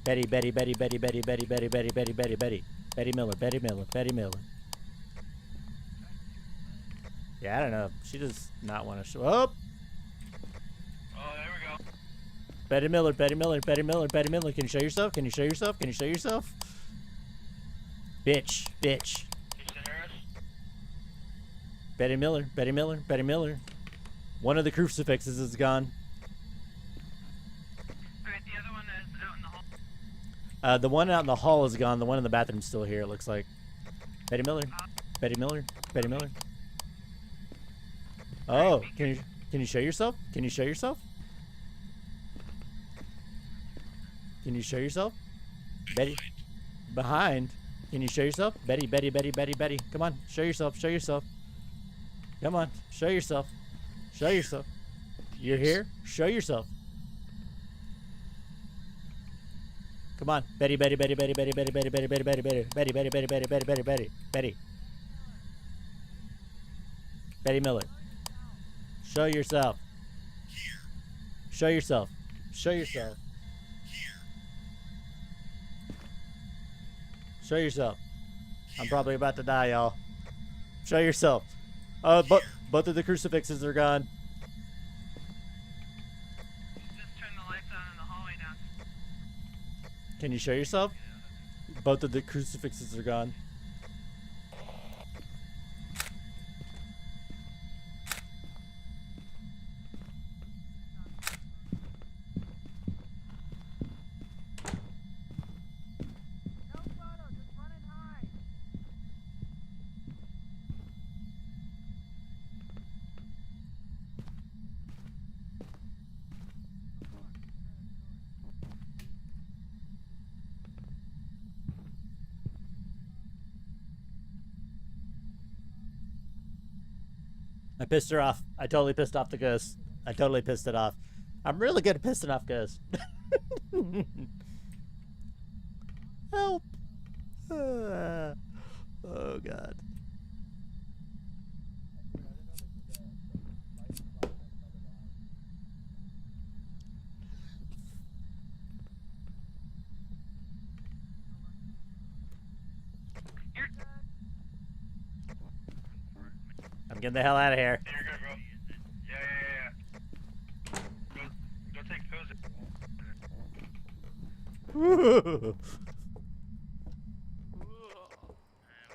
Betty, Betty, Betty, Betty, Betty, Betty, Betty, Betty, Betty, Betty, Betty. Betty Miller, Betty Miller, Betty Miller. Yeah, I don't know. She does not want to show up. Oh, there we go. Betty Miller, Betty Miller, Betty Miller, Betty Miller. Can you show yourself? Can you show yourself? Can you show yourself? Bitch, bitch. You still hear us? Betty Miller, Betty Miller, Betty Miller. One of the crucifixes is gone. Alright, the other one is out in the hall. The one out in the hall is gone. The one in the bathroom's still here, it looks like. Betty Miller. Betty Miller. Betty Miller. Oh, can you show yourself? Can you show yourself? Can you show yourself? Betty. Behind. Can you show yourself? Betty, Betty, Betty, Betty, Betty. Come on, show yourself, show yourself. Come on, show yourself. Show yourself. You're here? Show yourself. Come on. Betty, Betty, Betty, Betty, Betty, Betty, Betty, Betty, Betty, Betty, Betty, Betty, Betty, Betty, Betty, Betty, Betty, Betty, Betty. Betty Miller. Show yourself. Show yourself. Show yourself. Show yourself. I'm probably about to die, y'all. Show yourself. Both of the crucifixes are gone. Just turn the lights on in the hallway down. Can you show yourself? Both of the crucifixes are gone. I pissed her off. I totally pissed off the ghost. I totally pissed it off. I'm really good at pissing off ghosts. Help. Oh, God. I'm getting the hell out of here. Here you go, bro. Yeah. Go take poses.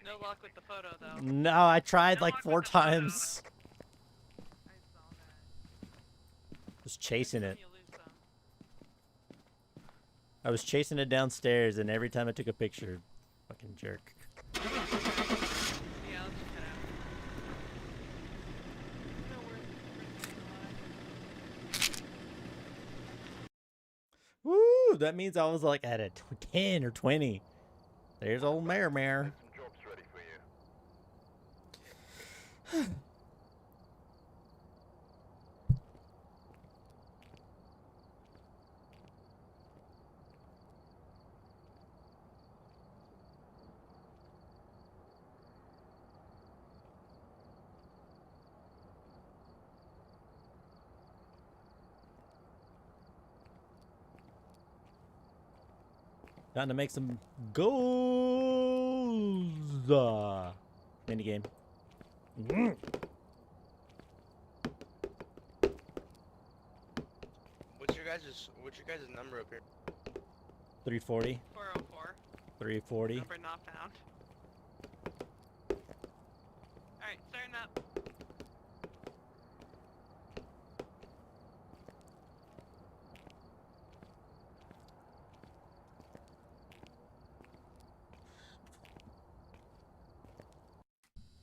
No luck with the photo, though. No, I tried No like luck 4 with the photo. times. I saw that. Was chasing it. You lose some. I was chasing it downstairs, and every time I took a picture, fucking jerk. Yeah, let's just head out. No worries. Woo! That means I was like at a 10 or 20. There's old Mare Mare. Get some jobs ready for you. Time to make some goals. Mini game. What's your guys' number up here? 340. 404. 340. Number not found. Alright, starting up.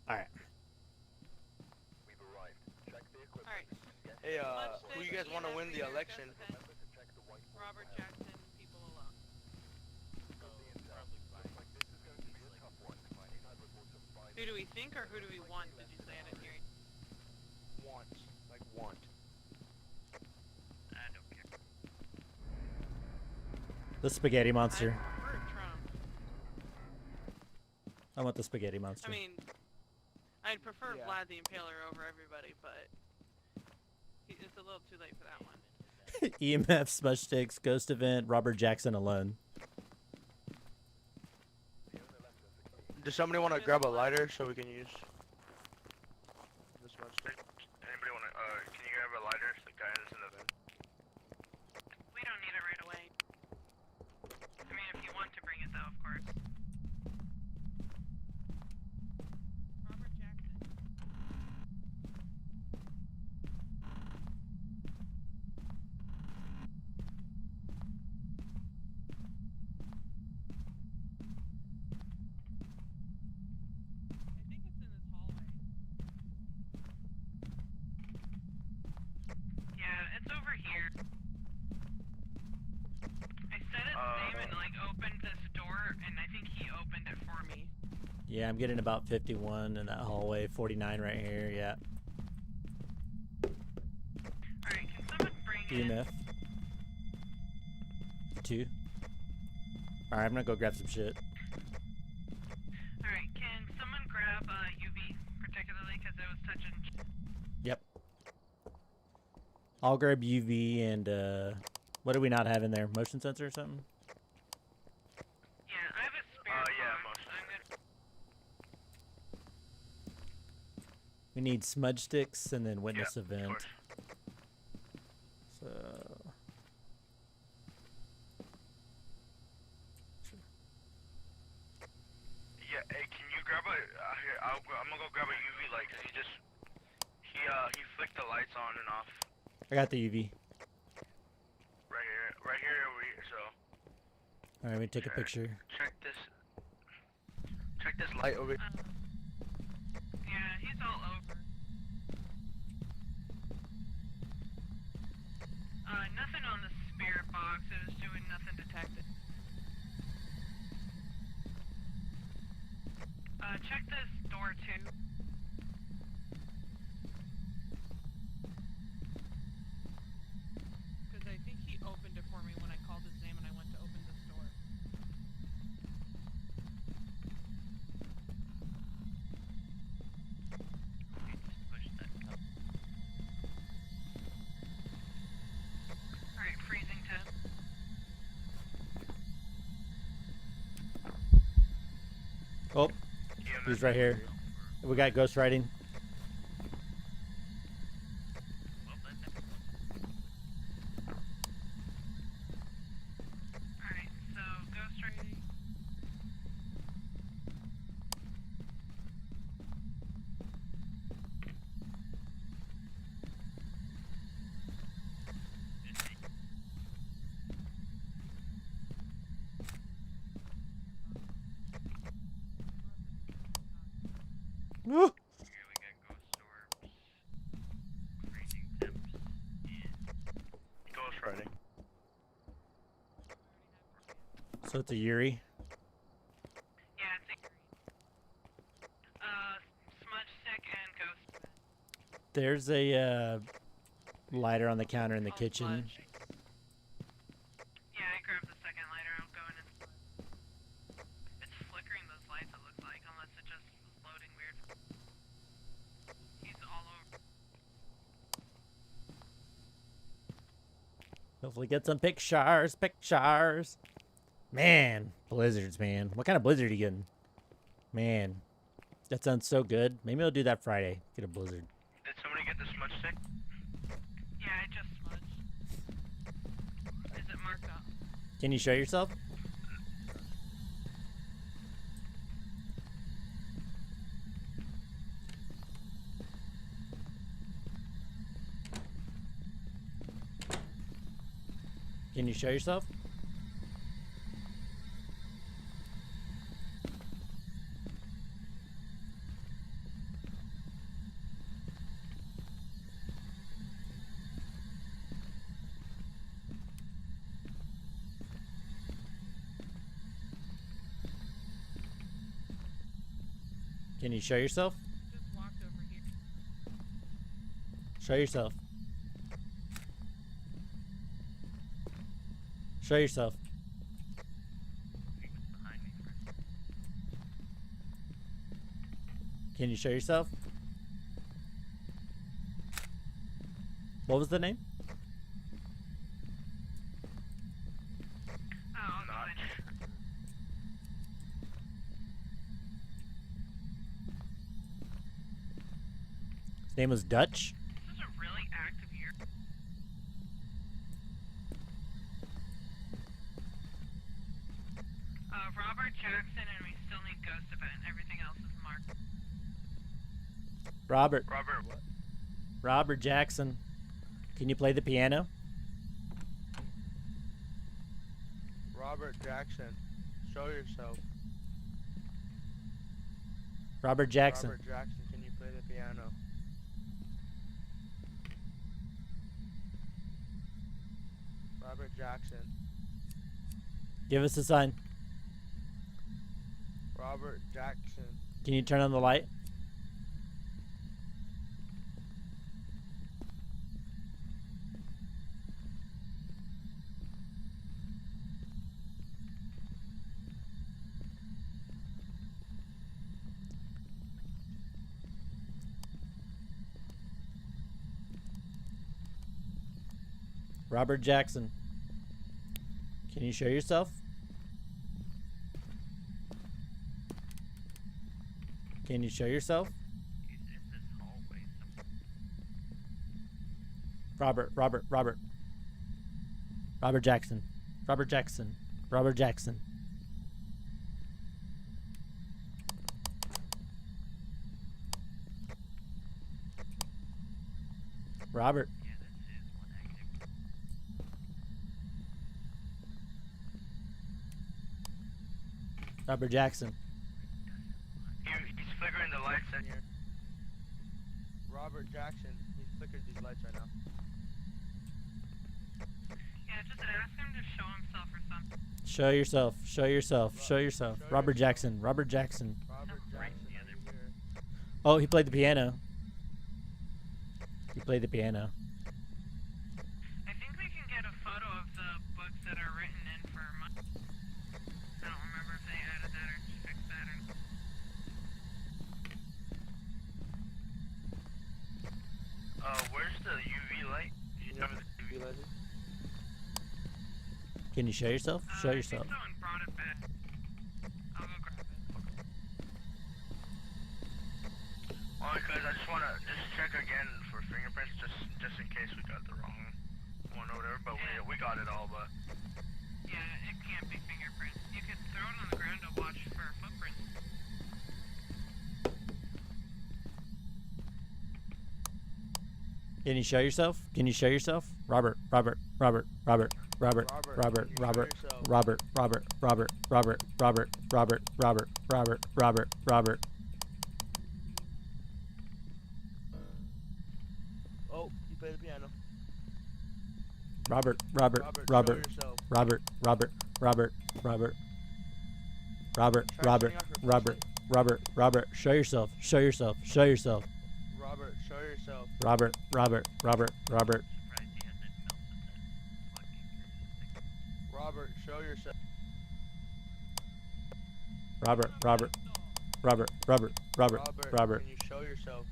Alright. We've arrived. Check the equipment. Alright. Hey, Lunch who stick, you guys want to EMF win the reader, election? Ghost event, Remember to check the white board. Robert Jackson, people alone. Got the intel. Looks like this is going to be a tough one. I think I'd report some fine. Who do we think or who do we want? Did you say? I didn't hear you. Want. Like want. I don't care. The spaghetti monster. I prefer Trump. I want the spaghetti monster. I mean, I'd prefer Yeah. Vlad the Impaler over everybody, but it's a little too late for that one. EMF, smudge sticks, ghost event, Robert Jackson alone. Does somebody want to grab a lighter so we can use this much? Anybody wanna, can you grab a lighter? The guy that's in the vent. We don't need it right away. I mean, if you want to bring it though, of course. Robert Jackson. I think it's in this hallway. Yeah, it's over here. I said its name and like opened this door, and I think he opened it for me. Yeah, I'm getting about 51 in that hallway. 49 right here. Yeah. Alright, can someone bring in... EMF. 2. Alright, I'm gonna go grab some shit. Alright, can someone grab UV, particularly because it was touching... Yep. I'll grab UV and what do we not have in there? Motion sensor or something? Yeah, I have a spare yeah, box. motion I'm gonna... We need smudge sticks and then witness Yeah, of event. course. So Yeah, hey, can you grab a, here, I'm gonna go grab a UV light, cause he flicked the lights on and off. I got the UV. Right here, over here, so. Alright, we take a picture. Check this Light over. Yeah, he's all over. Nothing on the spirit box. It was doing nothing detected. Check this door too. Because I think he opened it for me when I called his name and I went to open this door. Alright, freezing temp. Oh, he's right here. We got ghost riding. Alright, so ghost riding. Woo! Here we got ghost orbs, freezing temps, and Ghost riding. So it's a Yuri. There's a lighter on the counter in the kitchen. Sludge. Yeah, I grabbed the second lighter. I'll go in and. It's flickering those lights, it looks like, unless it just is loading weird. He's all over. Hopefully get some pictures. Man, blizzards, man. What kind of blizzard are you getting? Man, that sounds so good. Maybe I'll do that Friday. Get a blizzard. Did somebody get the smudge stick? Yeah, I just smudged. Is it marked up? Can you show yourself? Can you show yourself? Can you show yourself? Just walked over here. Show yourself. Show yourself. He was behind me first. Can you show yourself? What was the name? Oh, I'll go in. His name was Dutch. This is a really active year. Robert Jackson, and we still need Ghost Event. Everything else is marked. Robert. Robert, what? Robert Jackson. Can you play the piano? Robert Jackson, show yourself. Robert Jackson. Robert Jackson, can you play the piano? Robert Jackson. Give us a sign. Robert Jackson. Can you turn on the light? Robert Jackson. Can you show yourself? Can you show yourself? He's in this hallway somewhere. Robert Jackson. Robert Jackson. Robert Jackson. Robert. Yeah, this is one active. Robert Jackson. He's flickering the lights in here. Robert Jackson, he's flickered these lights right now. Yeah, just ask him to show himself or something. Show yourself. Show yourself. Show yourself. Robert Jackson. Robert Jackson. Robert Jackson, are you here? Oh, he played the piano. He played the piano. I think we can get a photo of the books that are written in for money. I don't remember if they added that or fixed that or. Where's the UV light? Can you tell me the UV light is? Can you show yourself? Show I yourself. think someone brought it back. I'll go grab it. Only because I just want to check again for fingerprints, just in case we got the wrong one or whatever. But we got it all, but. Yeah, it can't be fingerprints. You could throw it on the ground to watch for footprints. Can you show yourself? Can you show yourself? Robert. Robert. Robert. Robert. Robert. Robert. Robert. Robert. Robert. Robert. Robert. Robert. Robert. Robert. Robert. Robert. Robert. Oh, you play the piano. Robert. Robert. Robert. Show yourself. Robert. Robert. Robert. Robert. Robert. Try Robert. turning off your Robert. flashlight. Robert. Robert. Show yourself. Show yourself. Show yourself. Robert, show show yourself. Robert. Surprised he hasn't melted that fucking crucifix. Robert, show yourself. Robert. Robert, can you show yourself?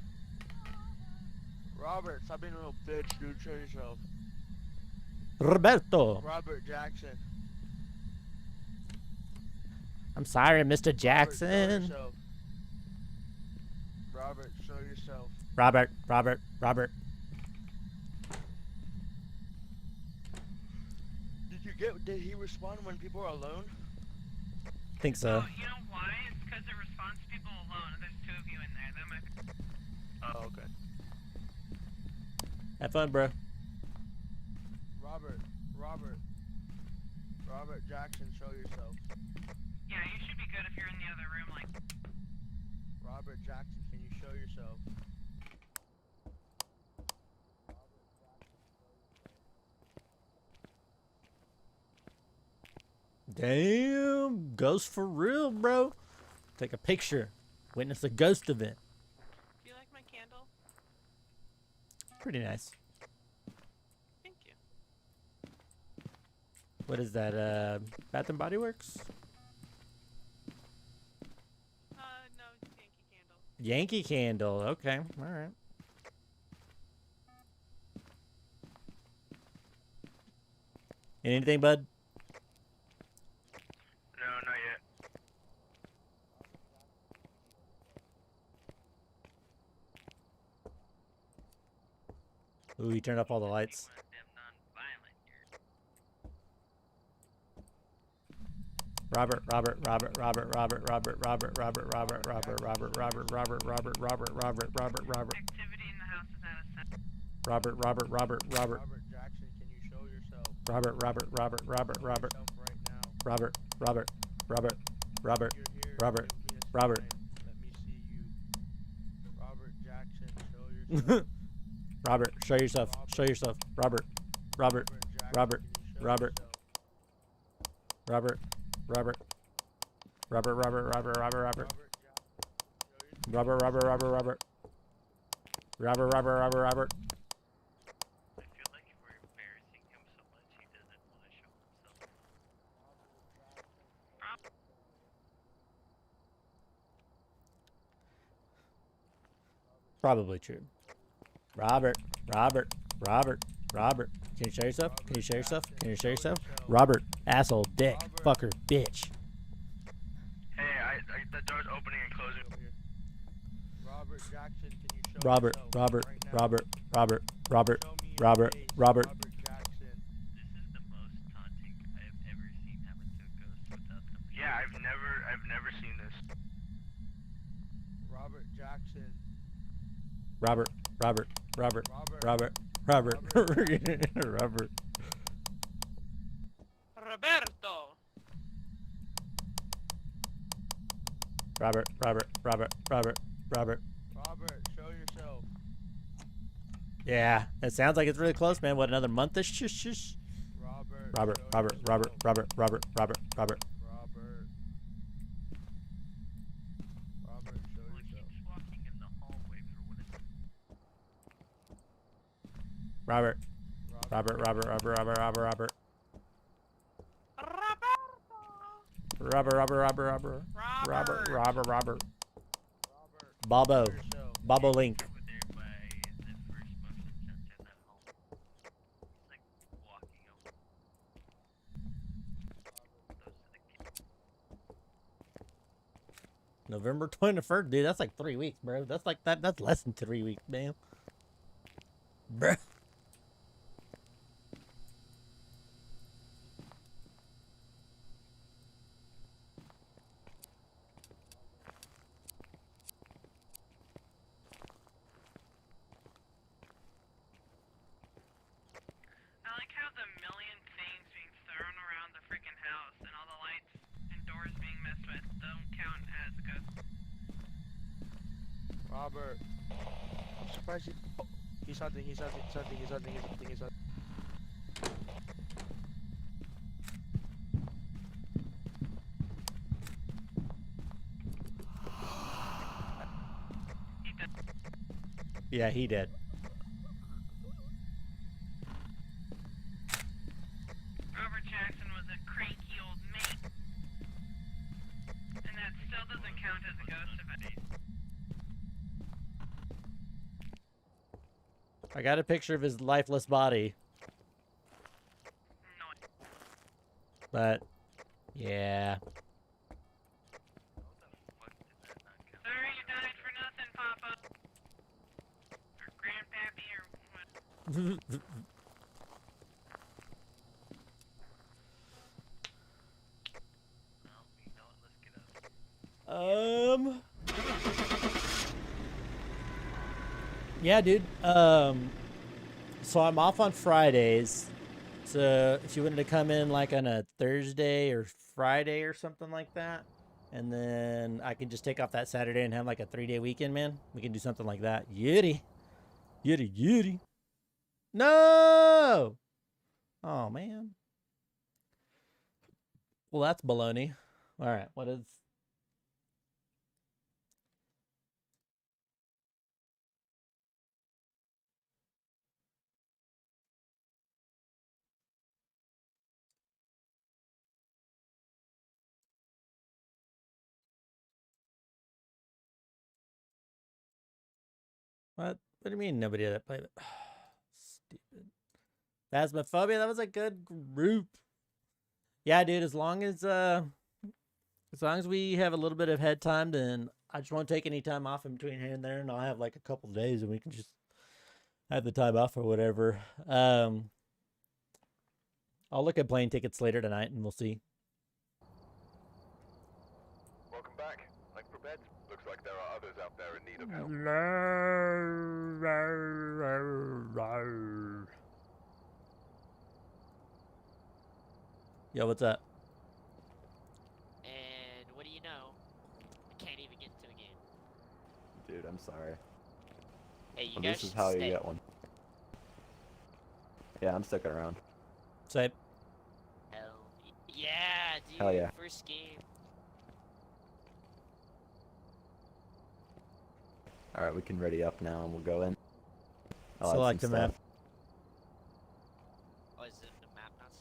Robert, stop being a little bitch, dude. Show yourself. Roberto. Robert Jackson. I'm sorry, Mr. Robert, show Jackson. yourself. Robert, show yourself. Robert. Did he respond when people are alone? Think so. Oh, you know why? It's because it responds to people alone, and there's 2 of you in there. That might be... Oh, okay. Have fun, bro. Robert Jackson, show yourself. Yeah, you should be good if you're in the other room, like... Robert Jackson, can you show yourself? Damn, ghost for real, bro. Take a picture. Witness a ghost event. Do you like my candle? Pretty nice. Thank you. What is that? Bath and Body Works? No, Yankee Candle. Yankee Candle. Okay, all right. Anything, bud? No, not yet. Ooh, he turned off all the lights. One of them non-violent here. Robert. Activity in the house is at a set. Robert. Robert Jackson, can you show yourself? Robert. Show yourself right now. Robert. You're here. Robert. Give me a Robert. sign. Let me see you. Robert Jackson, show yourself. Robert, show yourself. Show yourself. Robert. Jackson, Robert. can you show Robert. yourself? Robert. Robert Jackson, show yourself. Robert. I feel like if we're embarrassing him so much, he doesn't want to show himself. Probably true. Robert. Can you show yourself? Robert, asshole, dick, fucker, bitch. Hey, the door's opening and closing. Robert Jackson, can you show Robert. yourself right now? Show me a Robert. face, Robert. Jackson. This is the most taunting I have ever seen happen to a ghost without them. Yeah, I've never seen this. Robert Jackson. Robert. Roberto! Robert. Robert, show yourself. Yeah, it sounds like it's really close, man. What, another month-ish? Shush. Robert, show yourself. Robert. Robert, show Well, it yourself. keeps walking in the hallway for what it's... Robert. Robert, Bobo. show yourself. Bobo Link. Over there by the first motion sensor in that home. He's like walking over. Those are the kids. November 21st, dude. That's like 3 weeks, bro. That's like that. That's less than 3 weeks, man. Bruh. I like how the million things being thrown around the freaking house and all the lights and doors being messed with don't count as a ghost. Robert. I'm surprised he's something. He does. Yeah, he did. Robert Jackson was a cranky old mate. And that still doesn't count as a ghost event. I got a picture of his lifeless body, No. but yeah. Sorry you died for nothing, Papa. Or Grandpappy or what. Well, you know what? Let's get up. Yeah, dude. So I'm off on Fridays. So if you wanted to come in like on a Thursday or Friday or something like that, and then I can just take off that Saturday and have like a 3-day weekend, man. We can do something like that. Yitty. Yitty, yitty. No! Oh, man. Well, that's baloney. All right, what is... What? What do you mean nobody that played it? Stupid. Phasmophobia, that was a good group. Yeah, dude, as long as we have a little bit of head time, then I just won't take any time off in between here and there, and I'll have like a couple days and we can just have the time off or whatever. I'll look at plane tickets later tonight and we'll see. Welcome back. Like for bed. Looks like there are others out there in need of help. Yo, what's up? And what do you know? I can't even get into a game. Dude, I'm sorry. Hey, you Well, guys this is should how stay. you get one. Yeah, I'm sticking around. Same. Yeah, dude. Hell yeah. First game. Alright, we can ready up now and we'll go in. I'll add Select some a map. stuff. Oh, is it the map not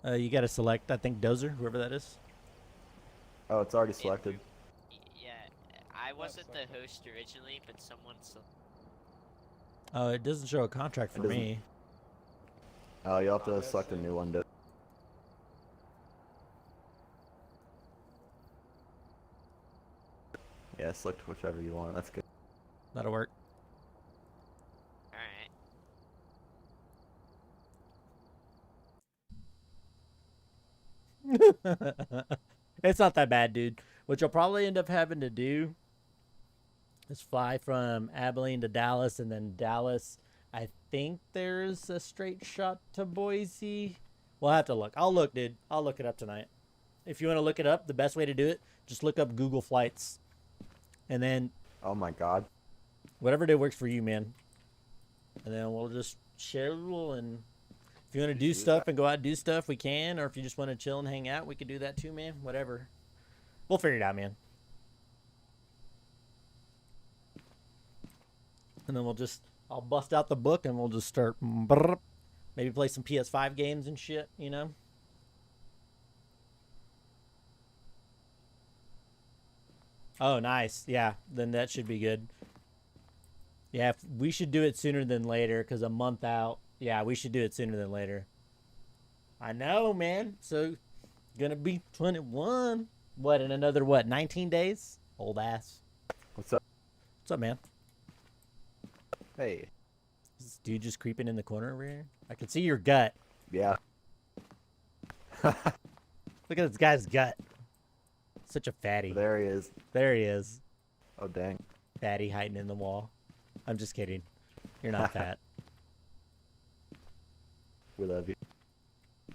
so? You gotta select, I think, Dozer, whoever that is. Oh, it's already selected. Yeah, I wasn't the host originally, but someone Oh, it doesn't show a contract for doesn't. me. Oh, you'll have to select a new one to... Yeah, select whichever you want. That's good. That'll work. It's not that bad, dude. What you'll probably end up having to do is fly from Abilene to Dallas, and then Dallas, I think there's a straight shot to Boise. We'll have to look. I'll look, dude. I'll look it up tonight. If you want to look it up, the best way to do it, just look up Google Flights. And then... Oh my god. Whatever day works for you, man. And then we'll just schedule, and if you want to do stuff and go out and do stuff, we can. Or if you just want to chill and hang out, we can do that too, man. Whatever. We'll figure it out, man. And then I'll bust out the book and we'll just start, maybe play some PS5 games and shit, you know? Oh, nice. Yeah, then that should be good. Yeah, we should do it sooner than later, because a month out. Yeah, we should do it sooner than later. I know, man. So, gonna be 21. What, in another, 19 days? Old ass. What's up? What's up, man? Hey. Is this dude just creeping in the corner over here? I can see your gut. Yeah. Look at this guy's gut. Such a fatty. There he is. There he is. Oh, dang. Fatty hiding in the wall. I'm just kidding. You're not fat. We love you.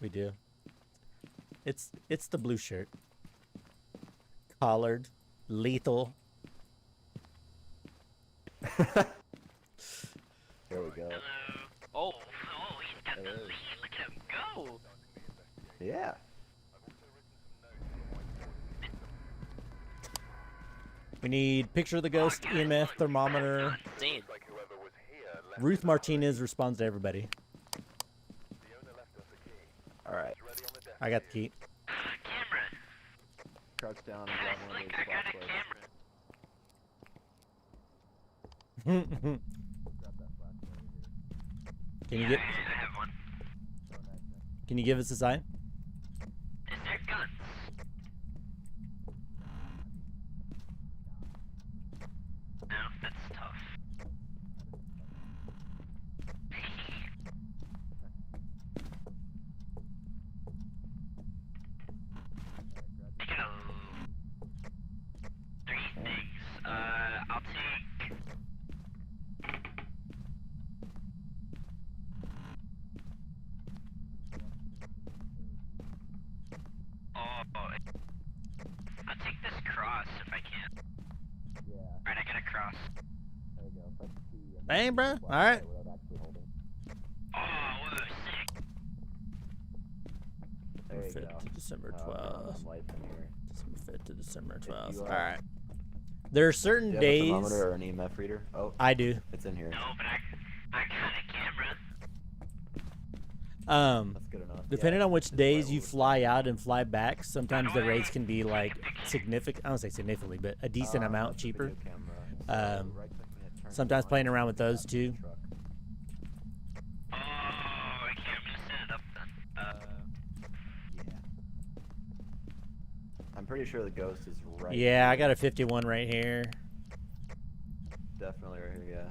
We do. It's the blue shirt. Collared. Lethal. Here we go. Oh, he's got the lead. Look at him go. Yeah. We need picture of the ghost, EMF, thermometer. Damn. Ruth Martinez responds to everybody. Alright. I got the key. Camera. Crouch down and Guys, grab one of look, those I got a flashlights. camera. Can you get? I have one. Can you give us a sign? Is there guns? No, that's tough. I got 3 things. I'll take. Oh, I'll take this cross if I can. Yeah, Alright, I got a cross. there you go. Press T and Dang, bro. the All right. flashlight without actually holding. Oh, whoa, sick. There you Fifth go. to December Oh, okay, 12th. some lights in here. December 5th to December 12th. you, All right. There are certain Do you have a days. thermometer or an EMF reader? Oh, I do. it's in here. No, but I got a camera. That's good enough. Depending Yeah, on which it's days right you over. fly out and fly back, sometimes the rates can be like significant. I don't say significantly, but a decent amount That's the cheaper. video camera. So Um, right-click and turn sometimes it on playing around with and those tap too. the truck. Oh, okay, I'm gonna set it up then. Yeah. I'm pretty sure the ghost is right. Yeah, I here. got a 51 right here. Definitely right here, yeah.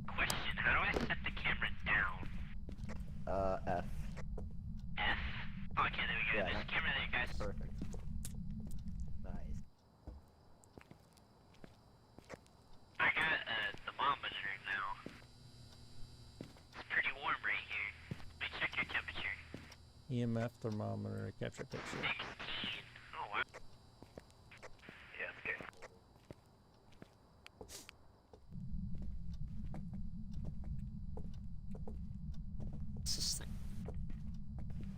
Question, how do I set the camera down? F. F? Oh, okay, there we go. Yeah, There's a camera there, guys. Perfect. Nice. I got a thermometer now. It's pretty warm right here. Let me check your temperature. EMF thermometer, capture picture. 16. Oh, wow. Yeah, it's good. What's this thing?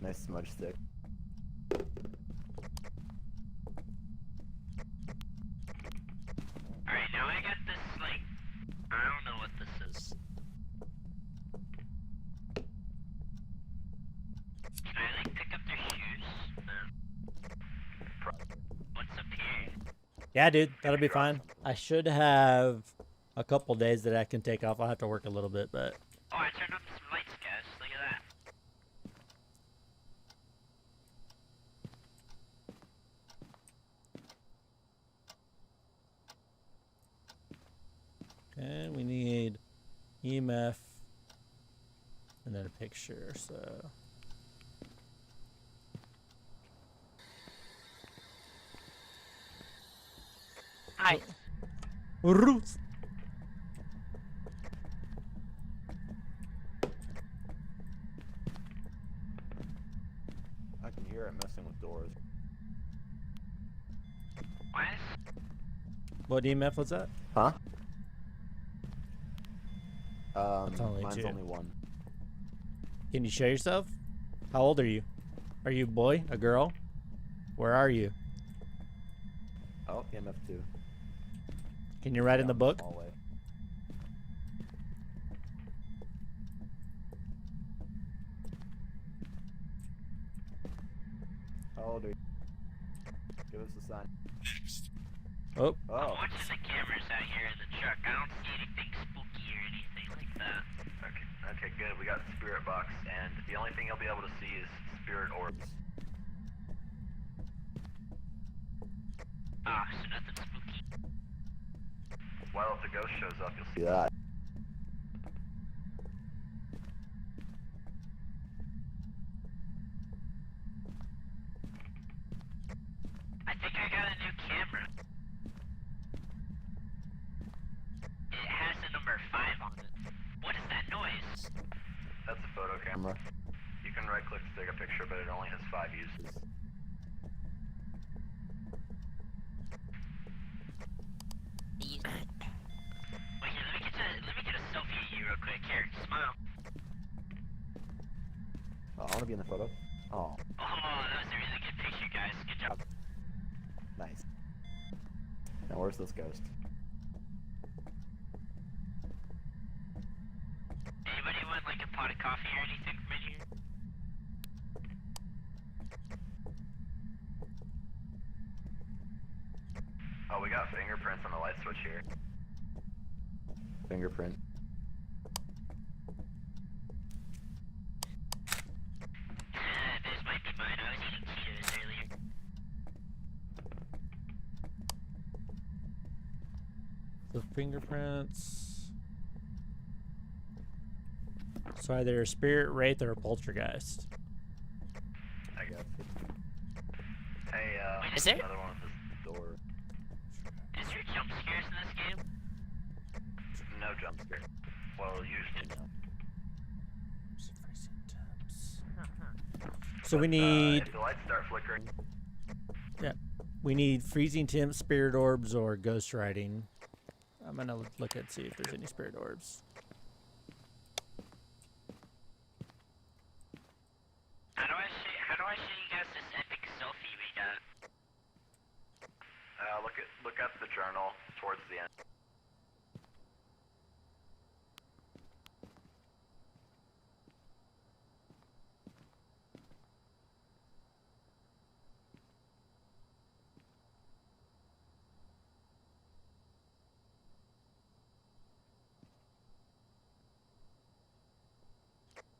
Nice smudge stick. Alright, now I got this, like, I don't know what this is. Can I, like, pick up their shoes? No. What's up here? Yeah, dude, that'll be fine. I should have a couple days that I can take off. I'll have to work a little bit, but Oh, I turned on some lights, guys. Look at that. okay, we need EMF and then a picture. So Hi. Roots. I can hear it messing with doors. What? What EMF was that? Huh? only Mine's two. only one. Can you show yourself? How old are you? Are you a boy? A girl? Where are you? Oh, EMF 2. Can you write in the book? Hallway. How old are you? Give us a sign. Oh, Oh, I'm watching the cameras out here in the truck. I don't see anything spooky or anything like that. Okay, good. We got the spirit box, and the only thing you'll be able to see is spirit orbs. Ah, so nothing spooky. Well, if the ghost shows up, you'll see. see that. I think I got a new camera. It has the number 5 on it. What is that noise? That's a photo camera. You can right-click to take a picture, but it only has 5 uses. Wait, here, let me get a selfie of you real quick. Here, smile. Oh, I want to be in the photo. Oh, Oh, that was a really good picture, guys. Good job. nice. Now, where's this ghost? coffee or anything from in here? Oh, we got fingerprints on the light switch here. Fingerprint. Those might be mine. I was eating Cheetos earlier. The fingerprints. So either a spirit, wraith, or a poltergeist. I guess. Hey, Is there? another one at this door. Is there jump scares in this game? No jump scare. Well, usually no. So we But, need, if the lights start flickering, we need freezing temps, spirit orbs, or ghost riding. I'm gonna look at see if there's any spirit orbs. How do I show you guys this epic selfie we got? look at the journal towards the end.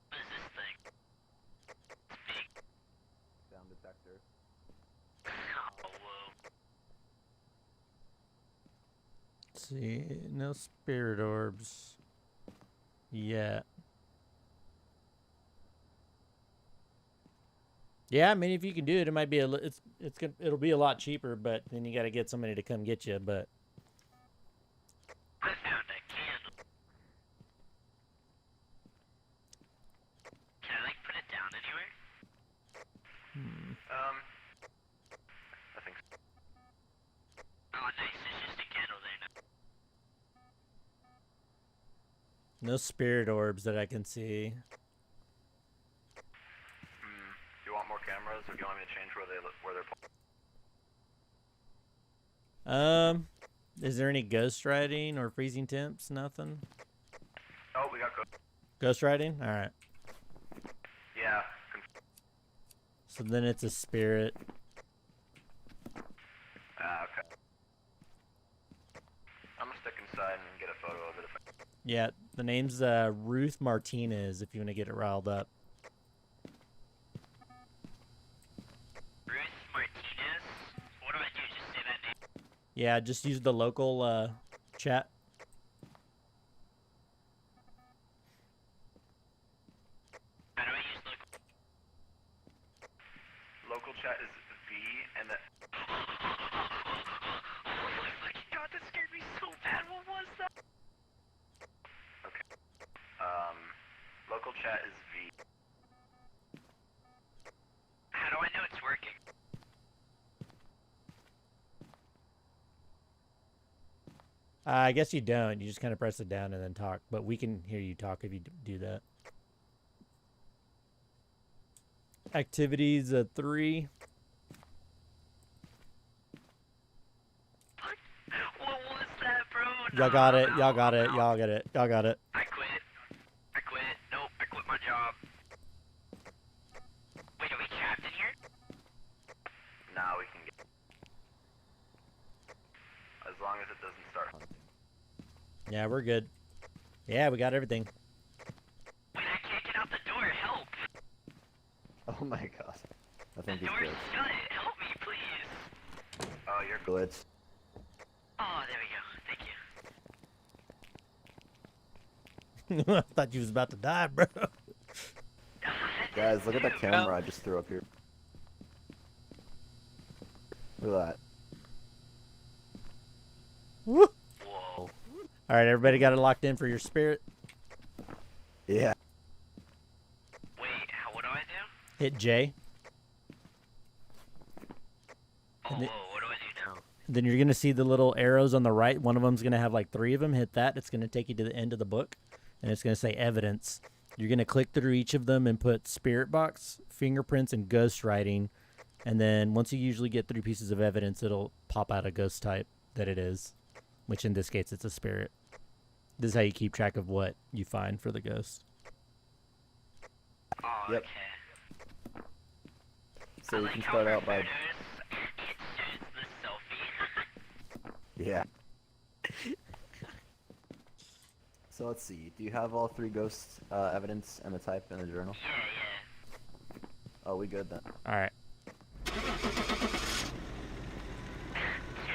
What is this thing? It's big. Sound detector. Oh, whoa. Let's see, no spirit orbs yet. Yeah, I mean, if you can do it, it might be it'll be a lot cheaper, but then you got to get somebody to come get you. But I found a candle. Can I, like, put it down anywhere? I think so. Oh, nice. It's just a candle there now. no spirit orbs that I can see. Do you want more cameras, or do you want me to change where they're Is there any ghost riding or freezing temps? Nothing. Oh, we got Ghost riding. All right. Yeah. So then it's a spirit. Okay. I'm gonna stick inside and get a photo of it. Yeah, the name's Ruth Martinez. If you want to get it riled up. Ruth Martinez? What do I do? Just say that name? Yeah, just use the local chat. How do I use local? Local chat is V, and the. Oh my fucking god, that scared me so bad. What was that? Okay. Local chat is V. How do I know it's working? I guess you don't. You just kind of press it down and then talk. But we can hear you talk if you do that. Activities 3. What was that, bro? Y'all got it. Y'all got it. Y'all got it. Y'all got it. I quit. Nope, I quit my job. Wait, are we trapped in here? Now we can get. As long as it doesn't start hunting. Yeah, we're good. Yeah, we got everything. Wait, I can't get out the door. Help! Oh my god. I think The he's door's glitched. shut. Help me, please. Oh, you're Glitch. Oh, there we go. Thank you. I thought you was about to die, bro. Guys, look at the Dude, camera bro. I just threw up here. Look at that. Woo. Whoa. All right, everybody got it locked in for your spirit. Yeah. Wait, what do I do? Hit J. Oh, And it- whoa, what do I do now? Then you're going to see the little arrows on the right. One of them's going to have like 3 of them. Hit that. It's going to take you to the end of the book. And it's going to say evidence. You're going to click through each of them and put spirit box, fingerprints, and ghost writing. And then once you usually get 3 pieces of evidence, it'll pop out a ghost type that it is. Which in this case, it's a spirit. This is how you keep track of what you find for the ghost. Oh, Yep. okay. So I we like can how start for out by photos, it shows the selfie. yeah. So let's see. Do you have all 3 ghost evidence and the type in the journal? Yeah, Oh, we good then. All right. Dude,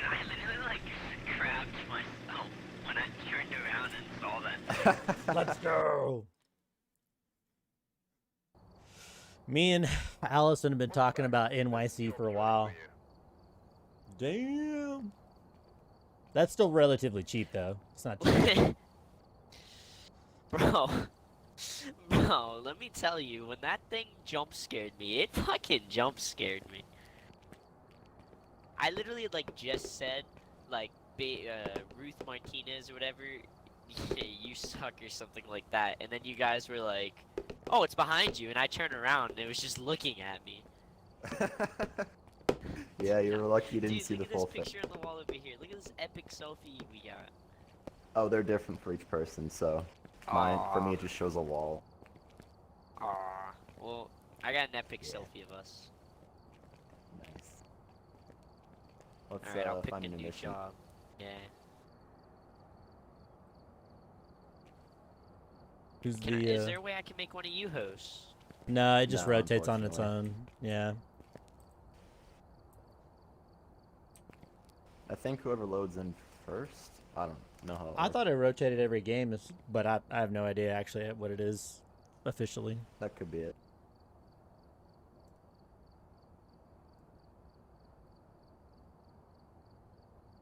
I literally like crapped myself when I turned around and saw that. Let's go. Me and Allison have been talking about NYC for a while. Damn. That's still relatively cheap, though. It's not cheap. Bro. Bro, let me tell you, when that thing jump scared me, it fucking jump scared me. I literally, like, just said, like, Ruth Martinez or whatever, you suck or something like that, and then you guys were like, oh, it's behind you, and I turned around and it was just looking at me. Yeah, you were lucky you didn't Dude, see look the at full this thing. picture on the wall over here. Look at this epic selfie we got. Oh, they're different for each person, so mine, for me, it just shows a wall. Aw. Well, I got an epic Yeah. selfie of us. Nice. Let's Alright, I'll pick find a a new new mission. job. Yeah. Who's Is there a way I can make one of you hosts? No, it just No, rotates on its unfortunately. own. Yeah. I think whoever loads in first. I don't know how. I thought it rotated every game, but I have no idea actually what it is officially. that could be it.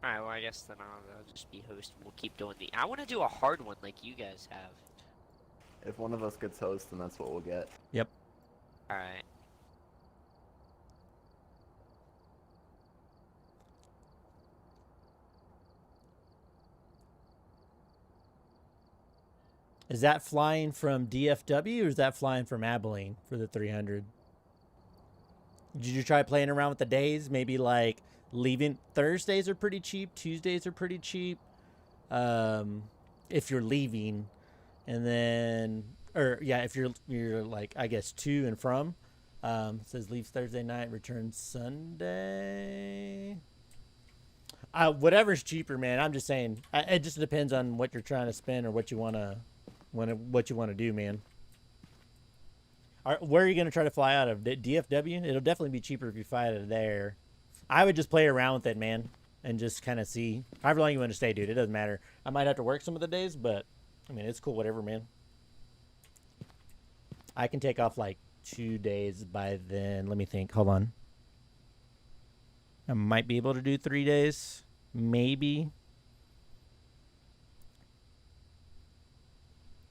Alright, well, I guess then I'll just be host and we'll keep doing the. I want to do a hard one like you guys have. If one of us gets host, then that's what we'll get. Yep. Alright. Is that flying from DFW or is that flying from Abilene for the 300? Did you try playing around with the days? Maybe like leaving Thursdays are pretty cheap, Tuesdays are pretty cheap. If you're leaving, and then if you're like I guess to and from. It says leaves Thursday night, returns Sunday. Whatever's cheaper, man. I'm just saying. It just depends on what you're trying to spend or what you want to do, man. Where are you going to try to fly out of? DFW? It'll definitely be cheaper if you fly out of there. I would just play around with it, man, and just kind of see. However long you want to stay, dude. It doesn't matter. I might have to work some of the days, but, I mean, it's cool, whatever, man. I can take off, like, 2 days by then. Let me think. Hold on. I might be able to do 3 days. Maybe.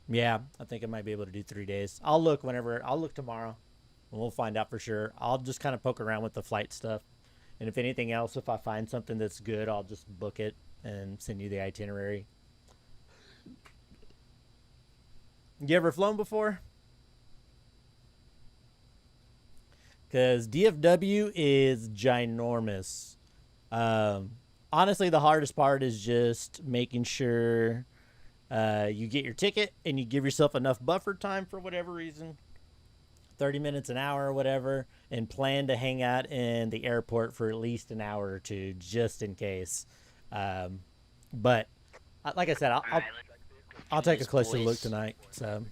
Yeah, I think I might be able to do 3 days. I'll look tomorrow, and we'll find out for sure. I'll just kind of poke around with the flight stuff. And if anything else, if I find something that's good, I'll just book it and send you the itinerary. You ever flown before? Because DFW is ginormous. Honestly, the hardest part is just making sure you get your ticket and you give yourself enough buffer time for whatever reason. 30 minutes, an hour, or whatever, and plan to hang out in the airport for at least an hour or two, just in case. But like I said, I'll take a closer look tonight. So.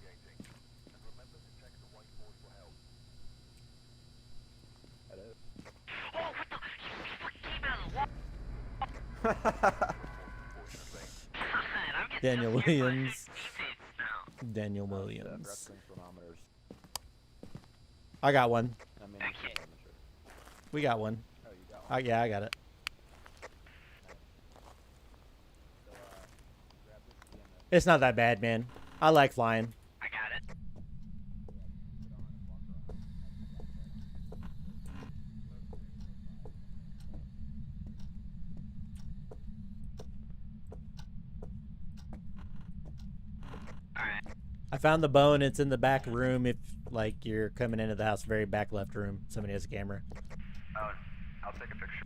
Oh, what the? You fucking came out of the wall. God, I'm getting Daniel so scared by Williams. mutates now. Daniel The Williams. wrestling chronometers. I got one. I mean, Okay. We got one. Oh, you got one. Yeah, I got it. So, grab this PM MST. It's not that bad, man. I like flying. I got it. Alright. I found the bone. It's in the back room. If like you're coming into the house, very back left room. Somebody has a camera. Oh, I'll take a picture.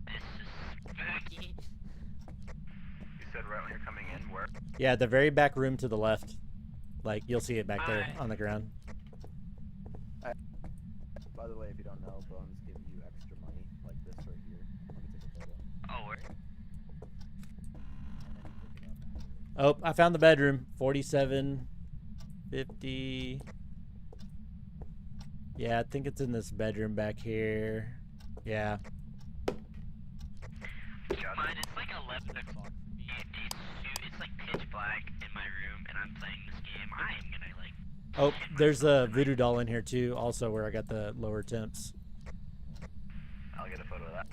This is spooky. You said right when you're coming in, where? Yeah, the very back room to the left. Like, you'll see it back there on the ground. By the way, if you don't know, Bones gives you extra money, like this right here. Let me take a photo. Oh, where? Oh, I found the bedroom. 4750. Yeah, I think it's in this bedroom back here. Yeah. Keep in mind, it's like 11 o'clock. It's like pitch black in my room, and I'm playing this game. I am gonna like. Oh, there's a voodoo doll in here too, also where I got the lower temps. I'll get a photo of that.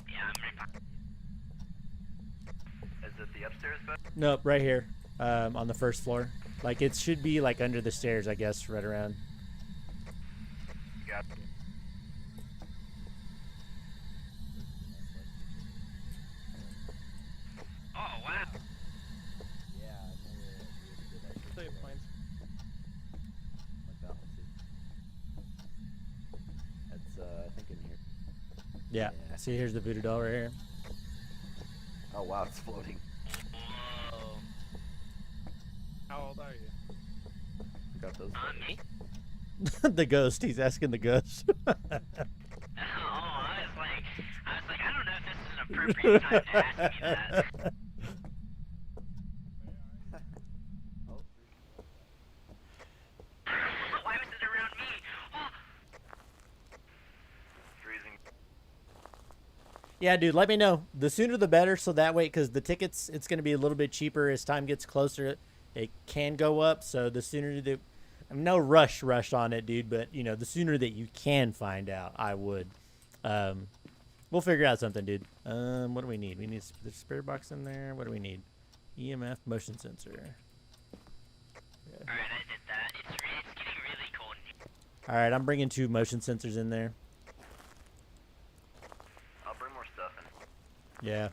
Yeah, I'm right behind. Is it the upstairs bed? Nope, right here. On the first floor. Like, it should be like under the stairs, I guess, right around. Got Oh wow. Yeah, I never So your points. like that one too. That's I think in here. Yeah. Yeah. See, here's the voodoo doll right here. Oh wow, it's floating. Whoa. How old are you? I got those. Me? The ghost. He's asking the ghost. Oh, I don't know if this is an appropriate time to ask me that. Why was it around me? Oh. freezing. Yeah, dude, let me know. The sooner the better, so that way, because the tickets, it's going to be a little bit cheaper as time gets closer. It can go up, so the sooner the... I'm no rush on it, dude, but, you know, the sooner that you can find out, I would. We'll figure out something, dude. What do we need? We need the spirit box in there. What do we need? EMF motion sensor. Yeah. Alright, I did that. It's getting really cold in here. All right, I'm bringing 2 motion sensors in there. I'll bring more stuff in. Yeah.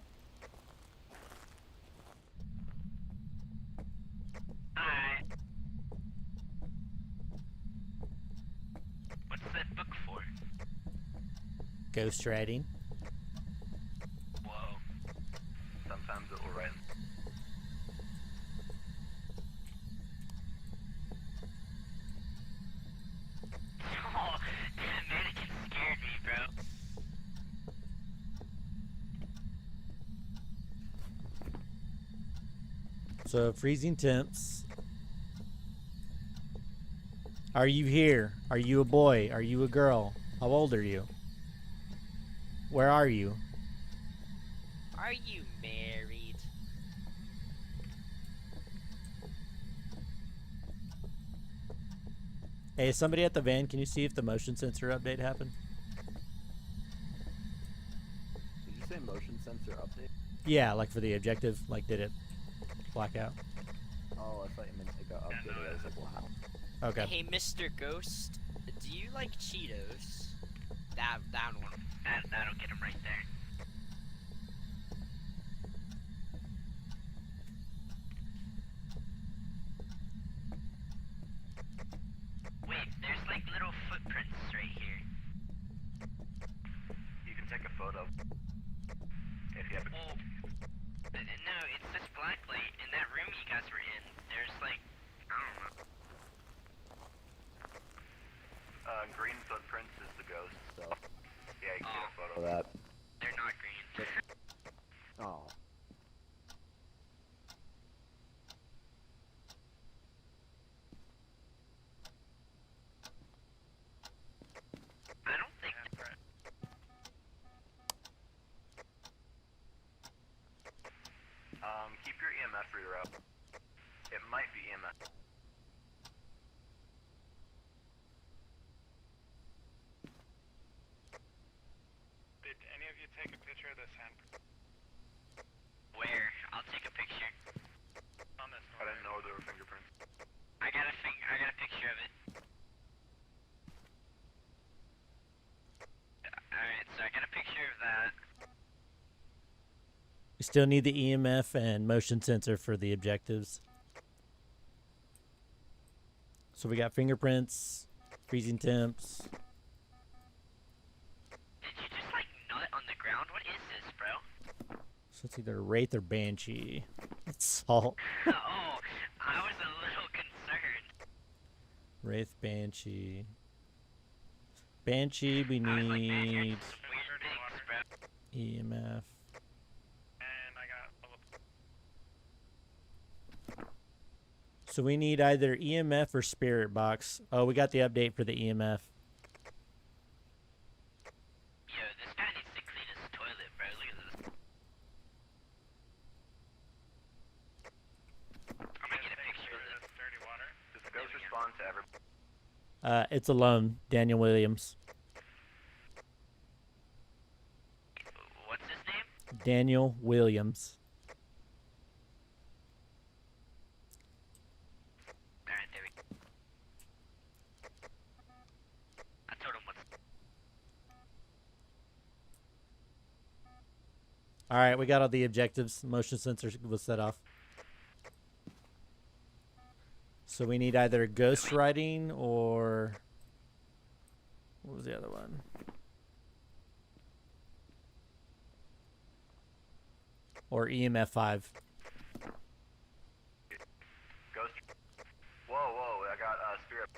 Alright. What's that book for? Ghost writing. Whoa. Sometimes it will write. Oh, that mannequin scared me, bro. So, freezing temps. Are you here? Are you a boy? Are you a girl? How old are you? Where are you? Are you married? Hey, somebody at the van, can you see if the motion sensor update happened? Did you say motion sensor update? Yeah, like for the objective. Like, did it black out? Oh, I thought you meant it got updated. I was like, wow. Okay. Hey, Mr. Ghost, do you like Cheetos? That one. That'll get him right there. Wait, there's like little footprints right here. You can take a photo. If you have a... Well, no, it's this black light in that room you guys were in. There's like, I don't know. Green footprints is the ghost, so... Yeah, you can get a photo For of that. that. They're not green. Oh. I don't think. Keep your EMF reader up. It might be EMF. Did any of you take a picture of this hand Where? I'll take a picture. on this I one? didn't know there were fingerprints. I got a picture of it. Alright, so I got a picture of that. We still need the EMF and motion sensor for the objectives. So we got fingerprints, freezing temps. Did you just like nut on the ground? What is this, bro? So it's either Wraith or Banshee. It's Salt. Oh, I was a little concerned. Wraith, Banshee. Banshee, we I was like, man, you're need just weird things, bro. EMF. And I got So we need either EMF or Spirit Box. Oh, we got the update for the EMF. Yo, this guy needs to clean his toilet, bro. Look at this. I'm gonna get a picture of this. dirty water. Does the ghost respond to every? It's alone. Daniel Williams. What's his name? Daniel Williams. Alright, there we go. I told him what's. All right, we got all the objectives. Motion sensor was set off. So we need either ghost writing or what was the other one? Or EMF 5. Ghost. Whoa, whoa! I got spirit.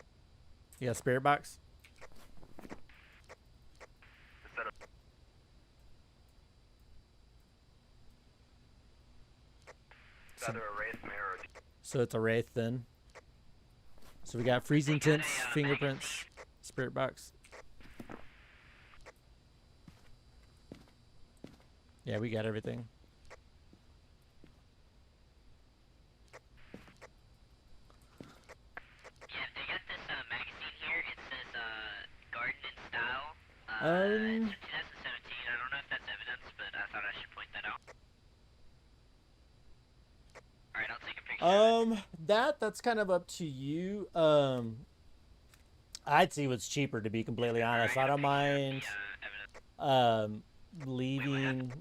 You got Spirit Box? Instead of. It's either a wraith, mirror. Or So it's a Wraith then. So we got Freezing Tints, Fingerprints, Spirit Box. Yeah, we got everything. Yeah, they got this magazine here. It says Garden in Style. It's from 2017. I don't know if that's evidence, but I thought I should point that out. Alright, I'll take a picture. That's kind of up to you. I'd see what's cheaper, to be completely honest. I don't mind leaving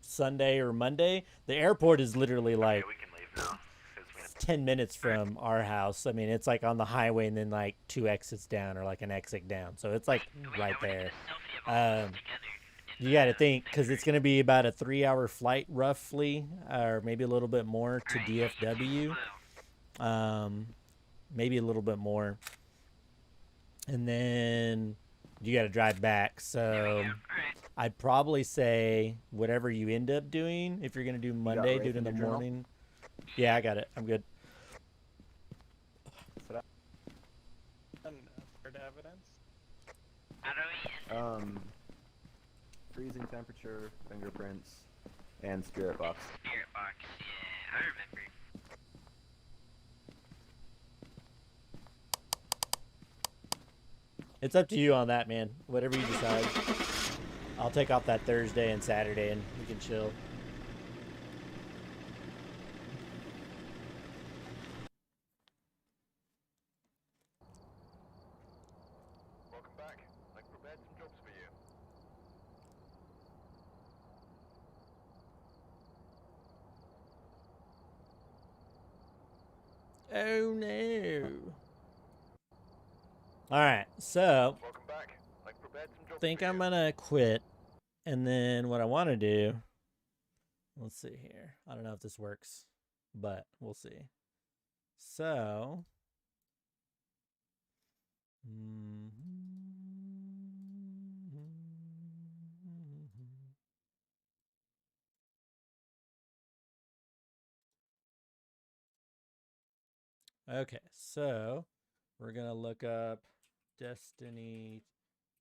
Sunday or Monday. The airport is literally like we can leave now. 'Cause we 10 minutes from our house. I mean, it's like on the highway and then like 2 exits down or like an exit down. So it's like right there. You got to think, because it's going to be about a 3-hour flight roughly, or maybe a little bit more to DFW. Maybe a little bit more. And then you got to drive back. So I'd probably say whatever you end up doing, if you're going to do Monday, do it in the morning. Yeah, I got it. I'm good. Evidence? Freezing temperature, fingerprints, and spirit box. Spirit box, yeah, I remember. It's up to you on that, man. Whatever you decide. I'll take off that Thursday and Saturday and we can chill. Welcome back. I've prepared some jobs for you. Oh no. Alright, so Welcome back. I've prepared some jobs think for I'm you. gonna quit, and then what I want to do, let's see here. I don't know if this works, but we'll see. So okay, so we're gonna look up Destiny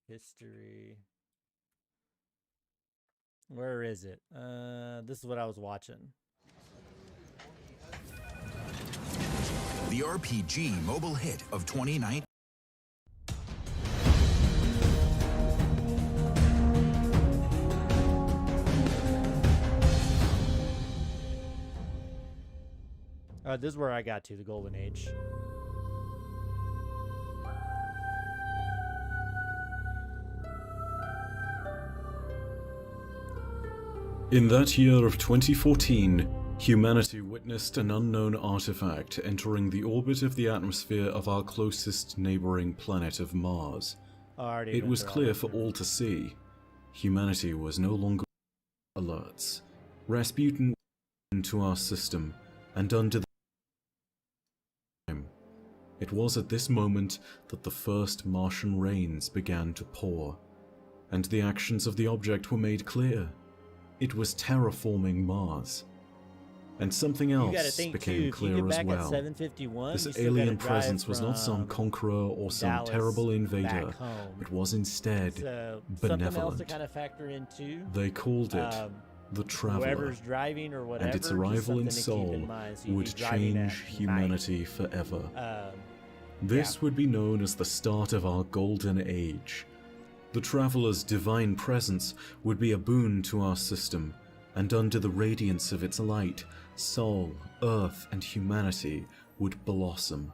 history. Where is it? This is what I was watching. The RPG mobile hit of 2019. This is where I got to, the Golden Age. In that year of 2014, humanity witnessed an unknown artifact entering the orbit of the atmosphere of our closest neighboring planet of Mars. Already It was clear for all to see. Humanity was no longer alerts. Rasputin was into our system, and under the time. It was at this moment that the first Martian rains began to pour, and the actions of the object were made clear. It was terraforming Mars. And something You gotta else think became too, if you clear get as back well. at 751, you This still alien gotta drive presence was not some from conqueror or some Dallas terrible invader, back home. but was instead So something else to benevolent. kind of factor into. They called it the Traveler, Whoever's driving or whatever, and its just arrival in something to keep Seoul in mind. So you'd would be driving at change humanity forever. night. This would be known as the start of our Golden Age. The Traveler's divine presence would be a boon to our system, and under the radiance of its light, Sol, Earth, and humanity would blossom.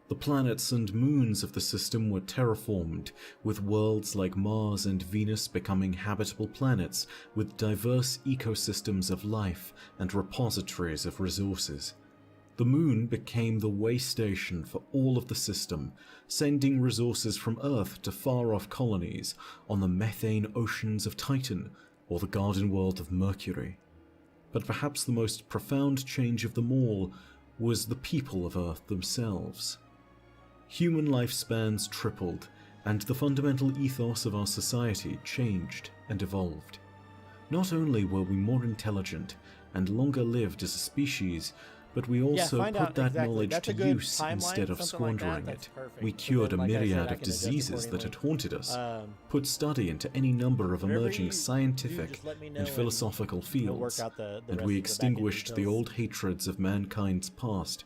The planets and moons of the system were terraformed, with worlds like Mars and Venus becoming habitable planets with diverse ecosystems of life and repositories of resources. The moon became the way station for all of the system, sending resources from Earth to far-off colonies on the methane oceans of Titan or the garden world of Mercury. But perhaps the most profound change of them all was the people of Earth themselves. Human lifespans tripled, and the fundamental ethos of our society changed and evolved. Not only were we more intelligent and longer lived as a species, but we also find put out that exactly. knowledge That's a to good use timeline, instead of something like that. squandering That's it. perfect. We So cured then, a like I said, myriad I of can adjust diseases that had accordingly. haunted us, put study into any number of Whatever emerging you do, scientific just let me know and and philosophical we'll work fields, out the and rest we of the back-end extinguished the details. old hatreds of mankind's past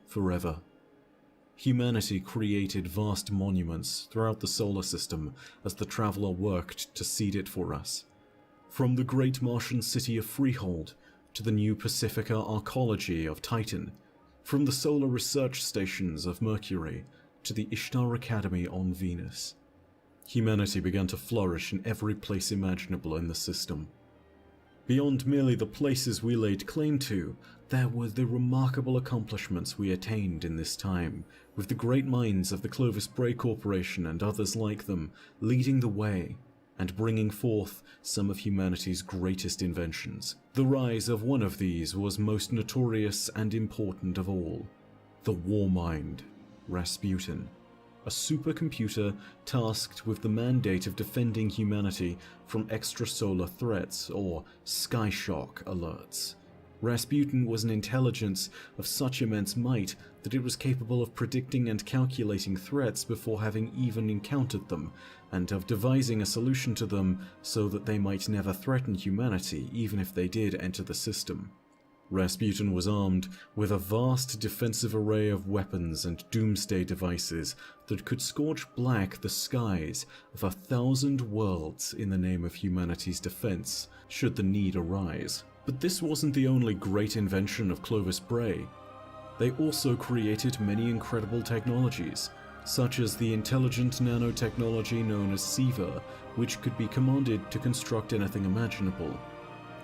forever. Humanity created vast monuments throughout the solar system as the Traveler worked to seed it for us. From the great Martian city of Freehold to the new Pacifica arcology of Titan, from the solar research stations of Mercury to the Ishtar Academy on Venus. Humanity began to flourish in every place imaginable in the system. Beyond merely the places we laid claim to, there were the remarkable accomplishments we attained in this time, with the great minds of the Clovis Bray Corporation and others like them leading the way and bringing forth some of humanity's greatest inventions. The rise of one of these was most notorious and important of all, the War Mind, Rasputin, a supercomputer tasked with the mandate of defending humanity from extrasolar threats or sky shock alerts. Rasputin was an intelligence of such immense might that it was capable of predicting and calculating threats before having even encountered them, and of devising a solution to them so that they might never threaten humanity even if they did enter the system. Rasputin was armed with a vast defensive array of weapons and doomsday devices that could scorch black the skies of 1,000 worlds in the name of humanity's defense, should the need arise. But this wasn't the only great invention of Clovis Bray. They also created many incredible technologies, such as the intelligent nanotechnology known as SIVA, which could be commanded to construct anything imaginable.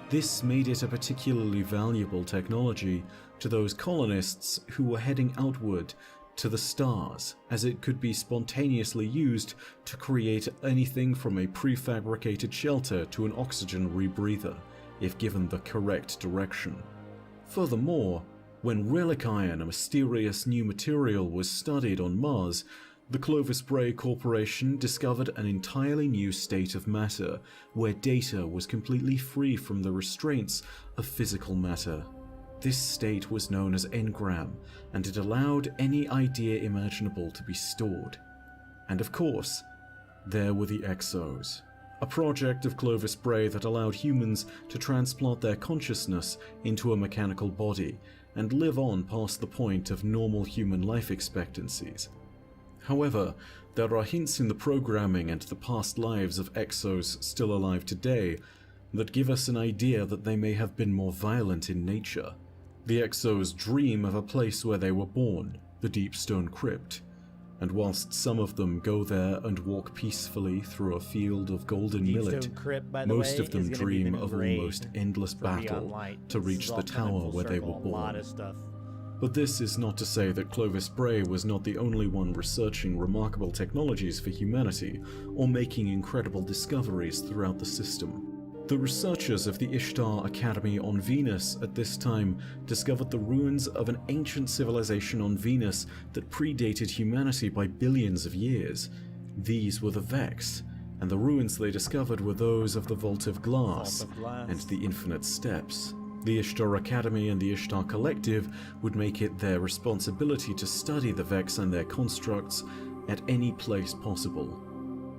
This made it a particularly valuable technology to those colonists who were heading outward to the stars, as it could be spontaneously used to create anything from a prefabricated shelter to an oxygen rebreather, if given the correct direction. Furthermore, when relic iron, a mysterious new material, was studied on Mars, the Clovis Bray Corporation discovered an entirely new state of matter, where data was completely free from the restraints of physical matter. This state was known as engram, and it allowed any idea imaginable to be stored. And of course, there were the Exos, a project of Clovis Bray that allowed humans to transplant their consciousness into a mechanical body and live on past the point of normal human life expectancies. However, there are hints in the programming and the past lives of Exos still alive today that give us an idea that they may have been more violent in nature. The Exos dream of a place where they were born, the Deep Stone Crypt, and whilst some of them go there and walk peacefully through a field of golden millet, Crypt, by the most way, of them is gonna be dream the of grade almost endless for Beyond battle Light. to This reach is the all coming tower full where they circle, were a lot born. of stuff. But this is not to say that Clovis Bray was not the only one researching remarkable technologies for humanity or making incredible discoveries throughout the system. The researchers of the Ishtar Academy on Venus at this time discovered the ruins of an ancient civilization on Venus that predated humanity by billions of years. These were the Vex, and the ruins they discovered were those of the Vault of Glass and the Infinite Steps. The Ishtar Academy and the Ishtar Collective would make it their responsibility to study the Vex and their constructs at any place possible.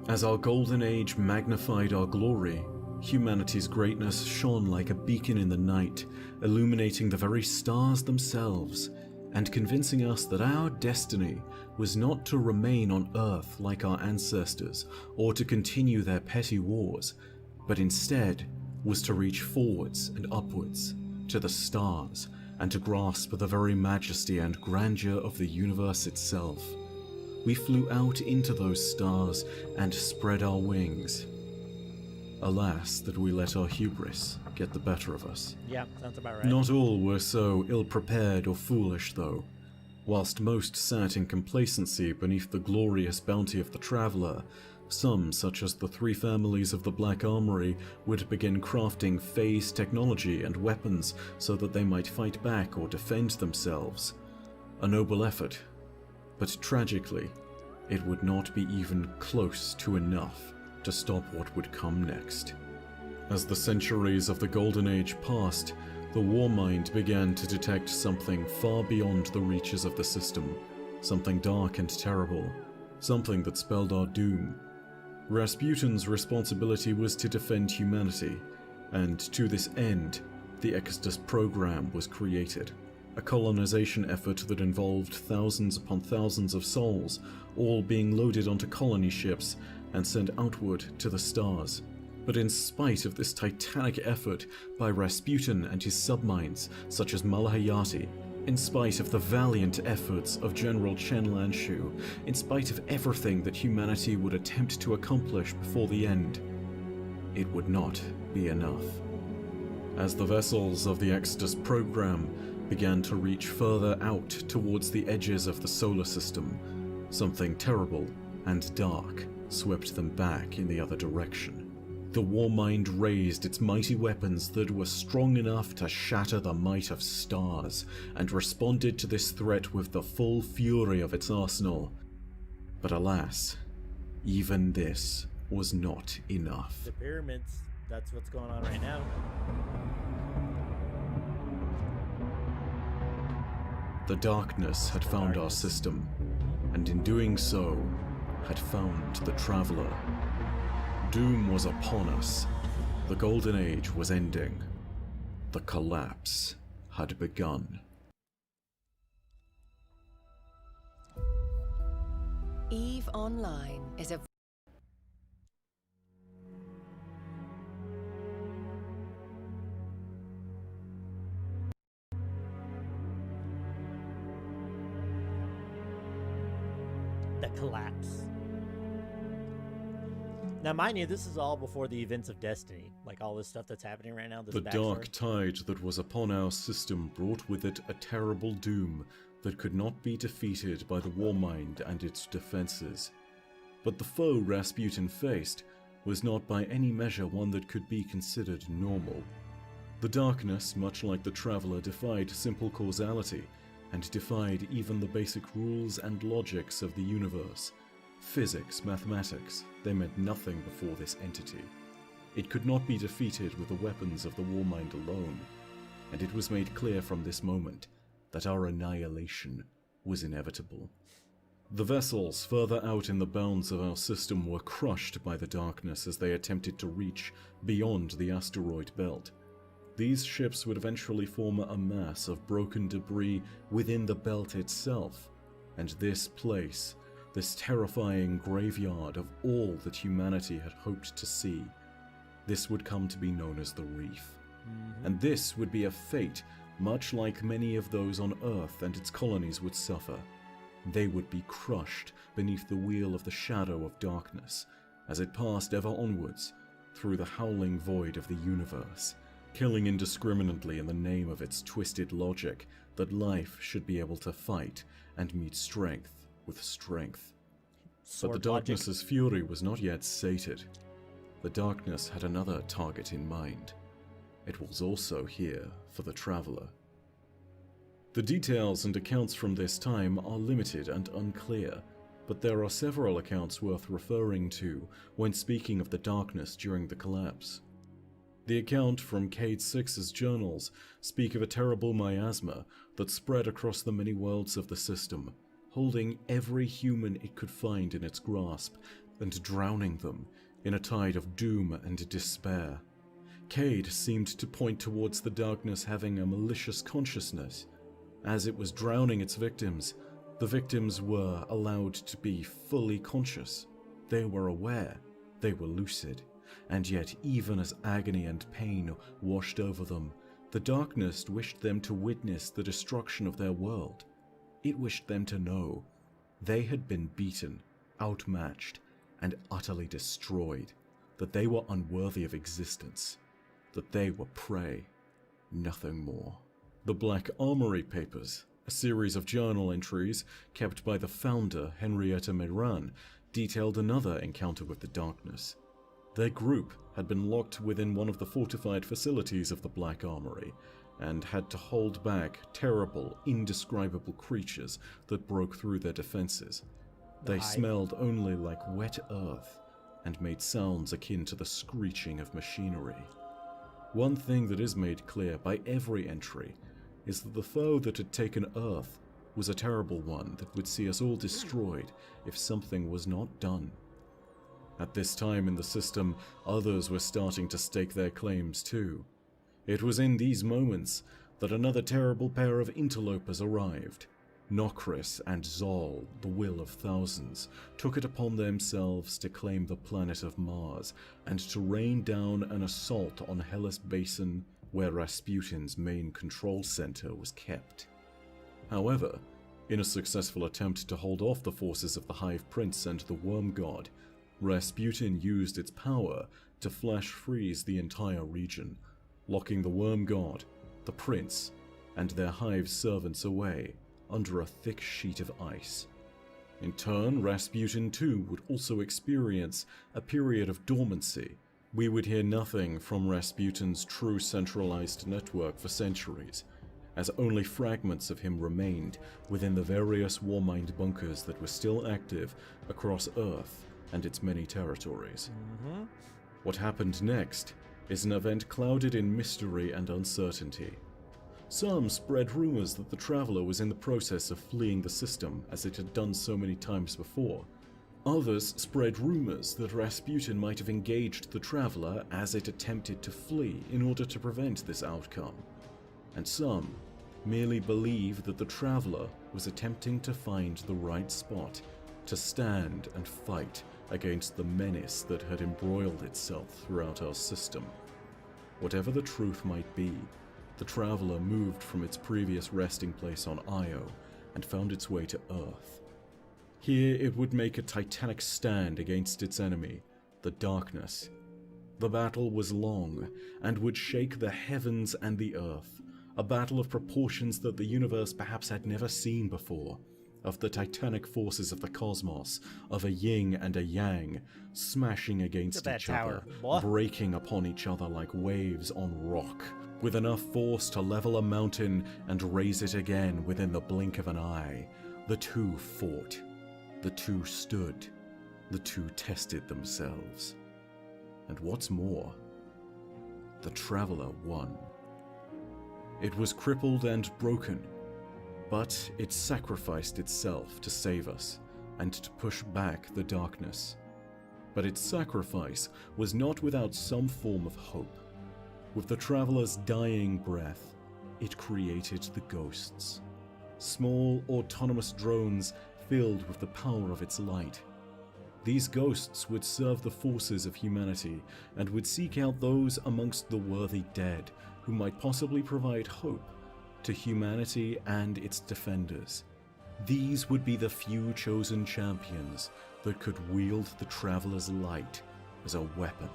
As our golden age magnified our glory, humanity's greatness shone like a beacon in the night, illuminating the very stars themselves, and convincing us that our destiny was not to remain on Earth like our ancestors, or to continue their petty wars, but instead was to reach forwards and upwards, to the stars, and to grasp the very majesty and grandeur of the universe itself. We flew out into those stars and spread our wings. Alas, that we let our hubris get the better of us. Yeah, sounds about right. Not all were so ill-prepared or foolish, though. Whilst most sat in complacency beneath the glorious bounty of the traveller, some, such as the 3 families of the Black Armory, would begin crafting phase technology and weapons so that they might fight back or defend themselves. A noble effort, but tragically, it would not be even close to enough to stop what would come next. As the centuries of the Golden Age passed, the Warmind began to detect something far beyond the reaches of the system, something dark and terrible, something that spelled our doom. Rasputin's responsibility was to defend humanity, and to this end, the Exodus program was created, a colonization effort that involved thousands upon thousands of souls, all being loaded onto colony ships and sent outward to the stars. But in spite of this titanic effort by Rasputin and his subminds, such as Malahayati, in spite of the valiant efforts of General Chen Lanshu, in spite of everything that humanity would attempt to accomplish before the end, it would not be enough. As the vessels of the Exodus program began to reach further out towards the edges of the solar system, something terrible and dark swept them back in the other direction. The Warmind raised its mighty weapons that were strong enough to shatter the might of stars, and responded to this threat with the full fury of its arsenal. But alas, even this was not enough. The pyramids, that's what's going on right now. The darkness had found our system, and in doing so, had found the Traveler. Doom was upon us. The Golden Age was ending. The collapse had begun. EVE Online is a The collapse. Now, mind you, this is all before the events of Destiny. Like all this stuff that's happening right now. This The backstory. dark tide that was upon our system brought with it a terrible doom that could not be defeated by the Warmind and its defenses. But the foe Rasputin faced was not by any measure one that could be considered normal. The darkness, much like the Traveler, defied simple causality, and defied even the basic rules and logics of the universe. Physics, mathematics, they meant nothing before this entity. It could not be defeated with the weapons of the Warmind alone, and it was made clear from this moment that our annihilation was inevitable. The vessels further out in the bounds of our system were crushed by the darkness as they attempted to reach beyond the asteroid belt. These ships would eventually form a mass of broken debris within the belt itself, and this place, this terrifying graveyard of all that humanity had hoped to see, this would come to be known as the Reef. And this would be a fate much like many of those on Earth and its colonies would suffer. They would be crushed beneath the wheel of the shadow of darkness as it passed ever onwards through the howling void of the universe, killing indiscriminately in the name of its twisted logic that life should be able to fight and meet strength with strength. But the darkness's fury was not yet sated. the darkness had another target in mind. It was also here for the Traveler. The details and accounts from this time are limited and unclear, but there are several accounts worth referring to when speaking of the darkness during the collapse. The account from Cade 6's journals speak of a terrible miasma that spread across the many worlds of the system, holding every human it could find in its grasp and drowning them in a tide of doom and despair. Cade seemed to point towards the darkness having a malicious consciousness. As it was drowning its victims, the victims were allowed to be fully conscious. They were aware, they were lucid, and yet even as agony and pain washed over them, the darkness wished them to witness the destruction of their world. It wished them to know they had been beaten, outmatched, and utterly destroyed, that they were unworthy of existence, that they were prey, nothing more. The Black Armory Papers, a series of journal entries kept by the founder, Henrietta Meran, detailed another encounter with the darkness. Their group had been locked within one of the fortified facilities of the Black Armory, and had to hold back terrible, indescribable creatures that broke through their defenses. They smelled only like wet earth, and made sounds akin to the screeching of machinery. One thing that is made clear by every entry is that the foe that had taken Earth was a terrible one that would see us all destroyed if something was not done. At this time in the system, others were starting to stake their claims too. It was in these moments that another terrible pair of interlopers arrived. Nokris and Zol, the Will of Thousands, took it upon themselves to claim the planet of Mars and to rain down an assault on Hellas Basin, where Rasputin's main control center was kept. However, in a successful attempt to hold off the forces of the Hive Prince and the Worm God, Rasputin used its power to flash freeze the entire region, locking the Worm God, the Prince, and their Hive servants away under a thick sheet of ice. In turn, Rasputin too would also experience a period of dormancy. We would hear nothing from Rasputin's true centralized network for centuries, as only fragments of him remained within the various Warmind bunkers that were still active across Earth and its many territories. What happened next is an event clouded in mystery and uncertainty. Some spread rumors that the Traveler was in the process of fleeing the system, as it had done so many times before. Others spread rumors that Rasputin might have engaged the Traveler as it attempted to flee in order to prevent this outcome. And some merely believed that the Traveler was attempting to find the right spot to stand and fight against the menace that had embroiled itself throughout our system. Whatever the truth might be, the Traveler moved from its previous resting place on Io and found its way to Earth. Here it would make a titanic stand against its enemy, the darkness. The battle was long and would shake the heavens and the earth, a battle of proportions that the universe perhaps had never seen before, of the titanic forces of the cosmos, of a yin and a yang, smashing against each other, breaking upon each other like waves on rock, with enough force to level a mountain and raise it again within the blink of an eye. The two fought. The two stood. The two tested themselves. And what's more, the Traveler won. It was crippled and broken, but it sacrificed itself to save us and to push back the darkness. But its sacrifice was not without some form of hope. With the Traveler's dying breath, it created the ghosts. Small, autonomous drones filled with the power of its light. These ghosts would serve the forces of humanity and would seek out those amongst the worthy dead who might possibly provide hope to humanity and its defenders. These would be the few chosen champions that could wield the Traveler's light as a weapon.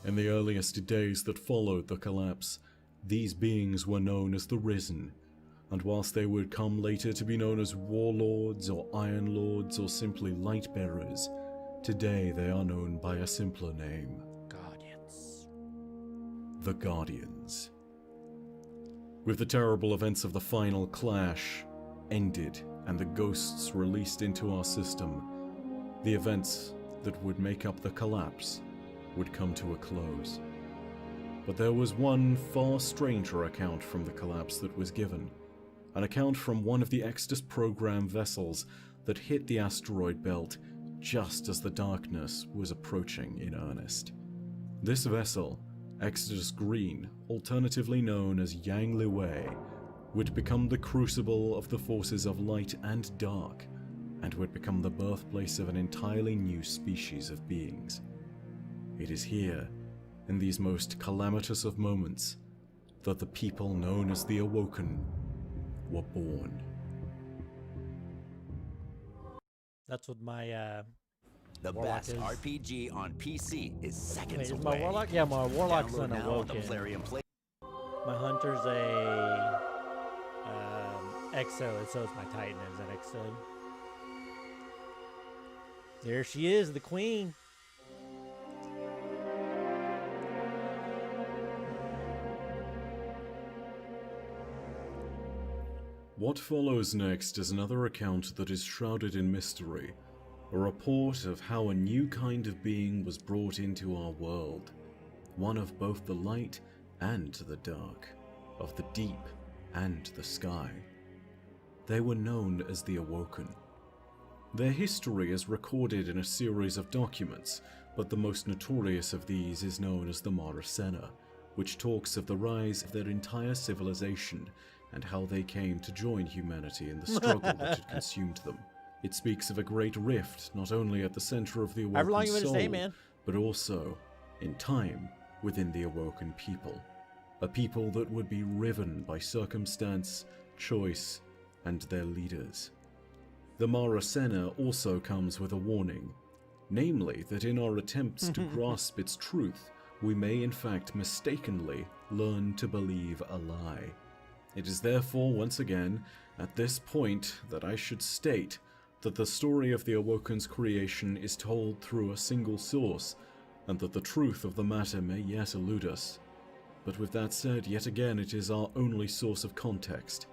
In the earliest days that followed the collapse, these beings were known as the Risen, and whilst they would come later to be known as Warlords or Iron Lords or simply Lightbearers, today they are known by a simpler name, the Guardians. With the terrible events of the final clash ended and the ghosts released into our system, the events that would make up the collapse would come to a close. But there was one far stranger account from the collapse that was given, an account from one of the Exodus program vessels that hit the asteroid belt just as the darkness was approaching in earnest. This vessel, Exodus Green, alternatively known as Yang Liwei, would become the crucible of the forces of light and dark, and would become the birthplace of an entirely new species of beings. It is here, in these most calamitous of moments, that the people known as the Awoken were born. That's what my The Warlock best is. RPG on PC is seconds Wait, is away. my Warlock? Yeah, my Warlock's Download an now on the Awoken. Plarium Play. My Hunter's a Exo, and so is my Titan is an Exo. There she is, the Queen. What follows next is another account that is shrouded in mystery, a report of how a new kind of being was brought into our world, one of both the light and the dark, of the deep and the sky. They were known as the Awoken. Their history is recorded in a series of documents, but the most notorious of these is known as the Mara Sena, which talks of the rise of their entire civilization and how they came to join humanity in the struggle that had consumed them. It speaks of a great rift not only at the center of the However long Awoken you want to soul, stay, man. but also, in time, within the Awoken people. A people that would be riven by circumstance, choice, and their leaders. The Mara Sena also comes with a warning, namely that in our attempts to grasp its truth, we may in fact mistakenly learn to believe a lie. It is therefore once again at this point that I should state that the story of the Awoken's creation is told through a single source, and that the truth of the matter may yet elude us. But with that said, yet again it is our only source of context,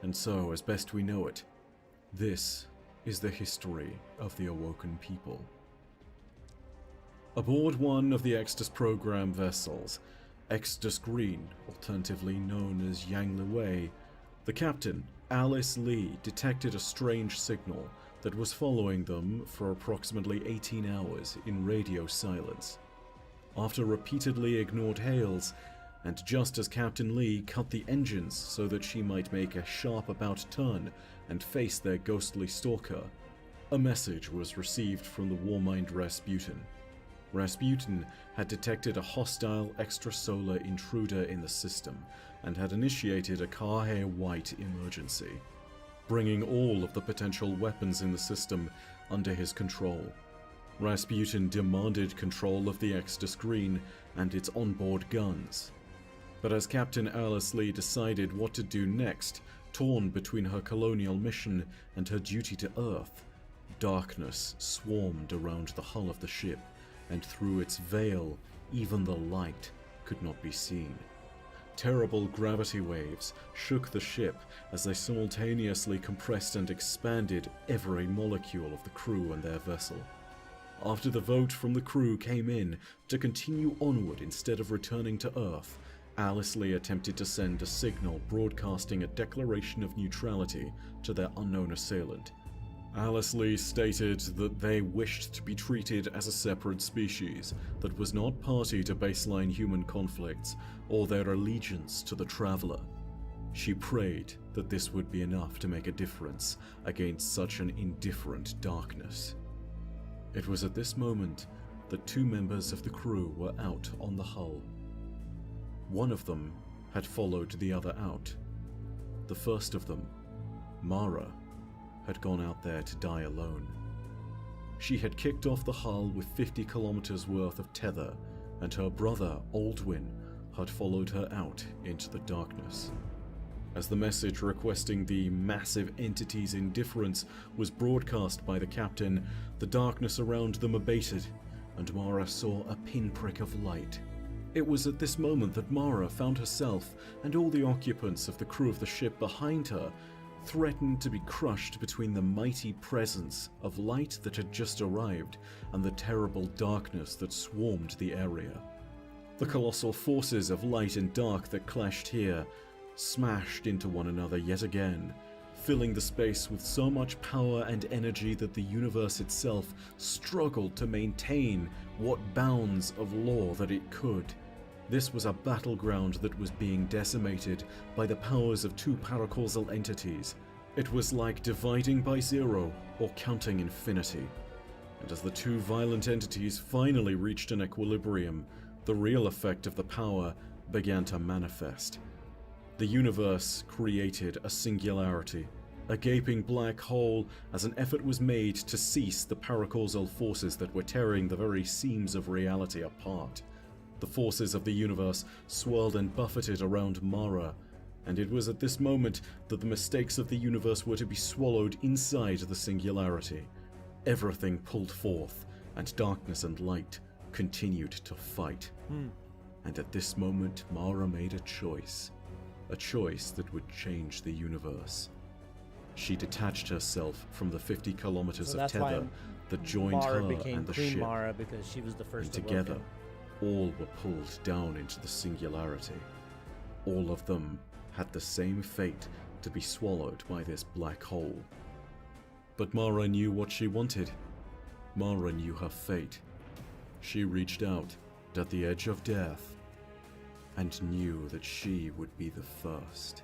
and so, as best we know it, this is the history of the Awoken people. Aboard one of the Exodus program vessels, Exodus Green, alternatively known as Yang Liwei, the captain, Alice Lee, detected a strange signal that was following them for approximately 18 hours in radio silence. After repeatedly ignored hails, and just as Captain Lee cut the engines so that she might make a sharp about turn and face their ghostly stalker, a message was received from the Warmind Rasputin. Rasputin had detected a hostile extrasolar intruder in the system and had initiated a Kahe White emergency, bringing all of the potential weapons in the system under his control. Rasputin demanded control of the Exodus Green and its onboard guns. But as Captain Alice Lee decided what to do next, torn between her colonial mission and her duty to Earth, darkness swarmed around the hull of the ship, and through its veil, even the light could not be seen. Terrible gravity waves shook the ship as they simultaneously compressed and expanded every molecule of the crew and their vessel. After the vote from the crew came in to continue onward instead of returning to Earth, Alice Lee attempted to send a signal broadcasting a declaration of neutrality to their unknown assailant. Alice Lee stated that they wished to be treated as a separate species that was not party to baseline human conflicts or their allegiance to the Traveler. She prayed that this would be enough to make a difference against such an indifferent darkness. It was at this moment that two members of the crew were out on the hull. One of them had followed the other out. The first of them, Mara, had gone out there to die alone. She had kicked off the hull with 50 kilometers worth of tether, and her brother, Aldwin, had followed her out into the darkness. As the message requesting the massive entity's indifference was broadcast by the captain, the darkness around them abated, and Mara saw a pinprick of light. It was at this moment that Mara found herself and all the occupants of the crew of the ship behind her threatened to be crushed between the mighty presence of light that had just arrived and the terrible darkness that swarmed the area. The colossal forces of light and dark that clashed here smashed into one another yet again, filling the space with so much power and energy that the universe itself struggled to maintain what bounds of law that it could. This was a battleground that was being decimated by the powers of two paracausal entities. It was like dividing by zero or counting infinity. And as the two violent entities finally reached an equilibrium, the real effect of the power began to manifest. The universe created a singularity, a gaping black hole, as an effort was made to cease the paracausal forces that were tearing the very seams of reality apart. The forces of the universe swirled and buffeted around Mara, and it was at this moment that the mistakes of the universe were to be swallowed inside the singularity. Everything pulled forth, and darkness and light continued to fight. And at this moment, Mara made a choice that would change the universe. She detached herself from the 50 kilometers of tether that joined Mara her became and the Queen ship, Mara because she was the first and awoken. together, all were pulled down into the singularity. All of them had the same fate, to be swallowed by this black hole. But Mara knew what she wanted. Mara knew her fate. She reached out at the edge of death and knew that she would be the first.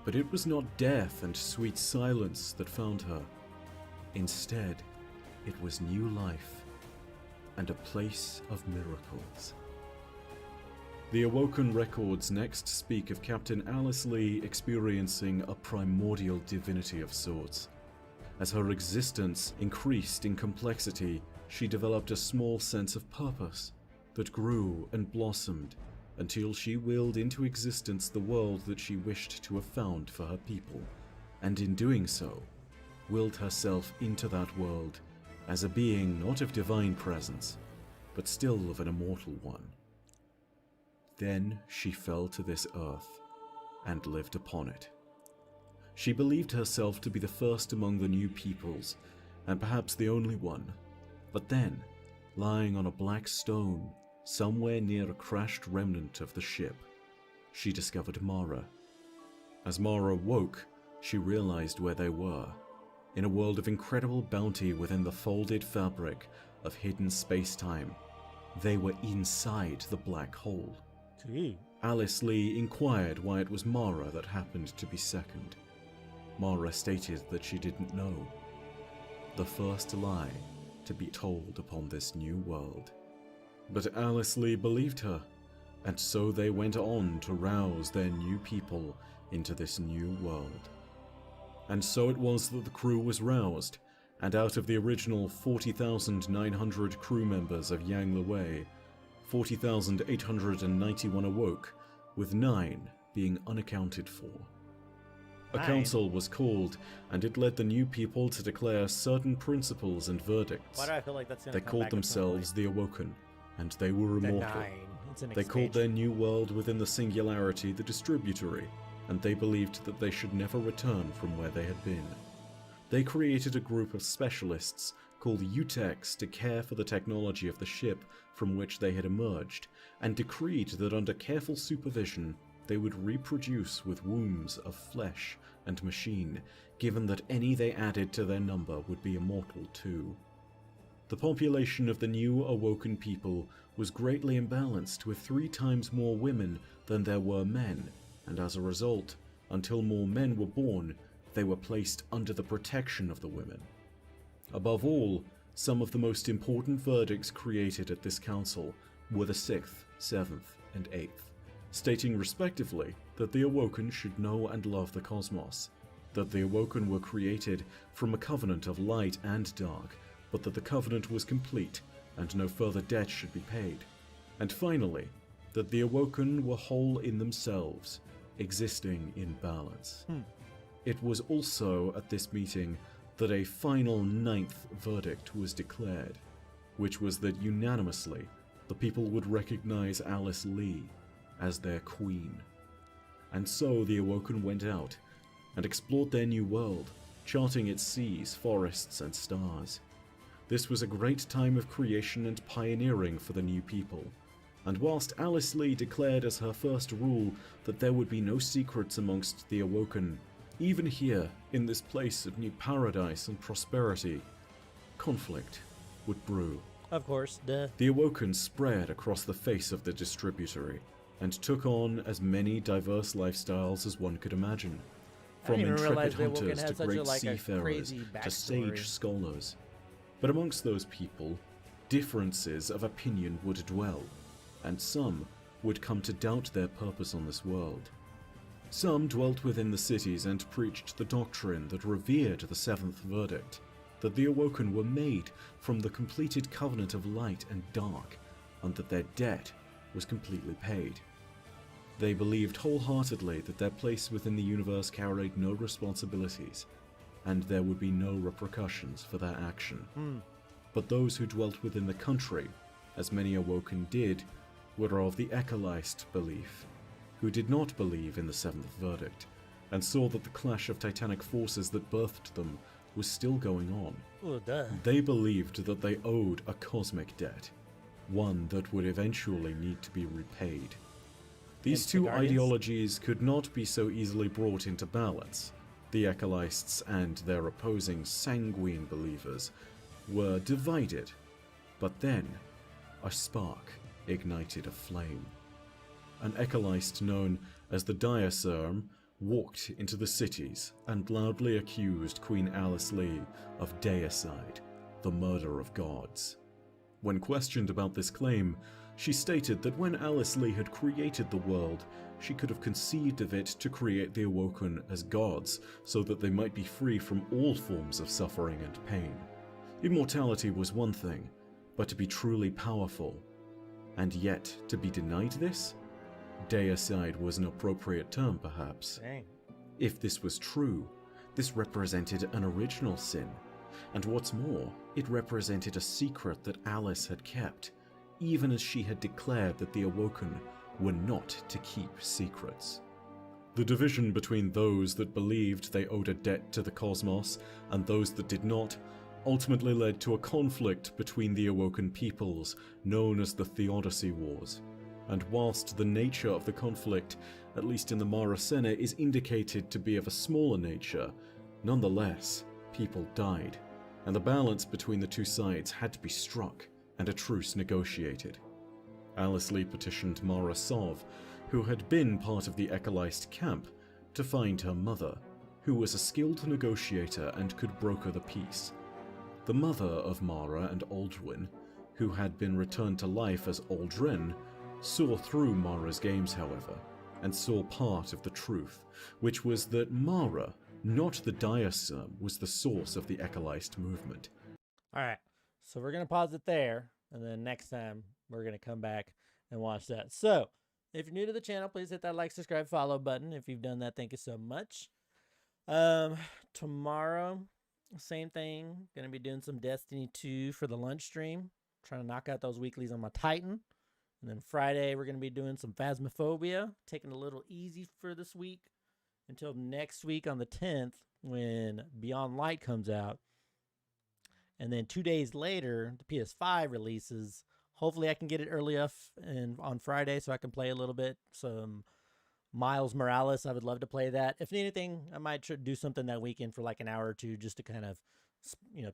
But it was not death and sweet silence that found her. Instead, it was new life and a place of miracles. The Awoken records next speak of Captain Alice Lee experiencing a primordial divinity of sorts. As her existence increased in complexity, she developed a small sense of purpose that grew and blossomed until she willed into existence the world that she wished to have found for her people, and in doing so, willed herself into that world as a being not of divine presence, but still of an immortal one. Then she fell to this earth and lived upon it. She believed herself to be the first among the new peoples, and perhaps the only one. But then, lying on a black stone, somewhere near a crashed remnant of the ship, she discovered Mara. As Mara woke, she realized where they were, in a world of incredible bounty within the folded fabric of hidden space-time. They were inside the black hole. Gee. Alice Lee inquired why it was Mara that happened to be second. Mara stated that she didn't know. The first lie to be told upon this new world. But Alice Lee believed her, and so they went on to rouse their new people into this new world. And so it was that the crew was roused, and out of the original 40,900 crew members of Yang Lewei, 40,891 awoke, with 9 being unaccounted for. A 9? council was called, and it led the new people to declare certain principles and verdicts. Why do I feel like that's gonna They come called back at some themselves the Awoken, and they were The immortal. 9. It's an They called their expansion. new world within the singularity the Distributory, and they believed that they should never return from where they had been. They created a group of specialists called UTECs to care for the technology of the ship from which they had emerged, and decreed that under careful supervision they would reproduce with wombs of flesh and machine, given that any they added to their number would be immortal too. The population of the new awoken people was greatly imbalanced, with 3 times more women than there were men, and as a result, until more men were born, they were placed under the protection of the women. Above all, some of the most important verdicts created at this council were the 6th, 7th, and 8th, stating respectively that the Awoken should know and love the cosmos, that the Awoken were created from a covenant of light and dark, but that the covenant was complete and no further debt should be paid, and finally, that the Awoken were whole in themselves, existing in balance. It was also at this meeting that a final 9th verdict was declared, which was that unanimously the people would recognize Alice Lee as their queen. And so the Awoken went out and explored their new world, charting its seas, forests, and stars. This was a great time of creation and pioneering for the new people, and whilst Alice Lee declared as her first rule that there would be no secrets amongst the Awoken, even here, in this place of new paradise and prosperity, conflict would brew. Of course, duh. The Awoken spread across the face of the distributory, and took on as many diverse lifestyles as one could imagine. From intrepid hunters to great seafarers to sage scholars. But amongst those people, differences of opinion would dwell, and some would come to doubt their purpose on this world. Some dwelt within the cities and preached the doctrine that revered the seventh verdict, that the Awoken were made from the completed covenant of light and dark, and that their debt was completely paid. They believed wholeheartedly that their place within the universe carried no responsibilities, and there would be no repercussions for their action. But those who dwelt within the country, as many Awoken did, were of the Ecolist belief, who did not believe in the seventh verdict, and saw that the clash of titanic forces that birthed them was still going on. Oh, duh. They believed that they owed a cosmic debt, one that would eventually need to be repaid. These two ideologies could not be so easily brought into balance. The Ecolists and their opposing sanguine believers were divided, but then a spark ignited a flame. An Ecolist known as the Diacerm walked into the cities and loudly accused Queen Alice Lee of deicide, the murder of gods. When questioned about this claim, she stated that when Alice Lee had created the world, she could have conceived of it to create the Awoken as gods, so that they might be free from all forms of suffering and pain. Immortality was one thing, but to be truly powerful, and yet to be denied this? Deicide was an appropriate term, perhaps. Dang. If this was true, this represented an original sin, and what's more, it represented a secret that Alice had kept, even as she had declared that the Awoken were not to keep secrets. The division between those that believed they owed a debt to the cosmos and those that did not ultimately led to a conflict between the Awoken peoples known as the Theodicy Wars. And whilst the nature of the conflict, at least in the Mara Sena, is indicated to be of a smaller nature, nonetheless, people died, and the balance between the two sides had to be struck and a truce negotiated. Alice Lee petitioned Mara Sov, who had been part of the Ecolist camp, to find her mother, who was a skilled negotiator and could broker the peace. The mother of Mara and Aldrin, who had been returned to life as Aldrin, saw through Mara's games, however, and saw part of the truth, which was that Mara, not the Diacerm, was the source of the Ecolist movement. Alright, so we're going to pause it there, and then next time we're going to come back and watch that. So, if you're new to the channel, please hit that like, subscribe, follow button. If you've done that, thank you so much. Tomorrow, same thing. Going to be doing some Destiny 2 for the lunch stream. Trying to knock out those weeklies on my Titan. And then Friday, we're going to be doing some Phasmophobia. Taking it a little easy for this week. Until next week on the 10th, when Beyond Light comes out. And then 2 days later, the PS5 releases. Hopefully I can get it early enough and on Friday so I can play a little bit. Some Miles Morales. I would love to play that. If anything, I might do something that weekend for like an hour or two just to kind of,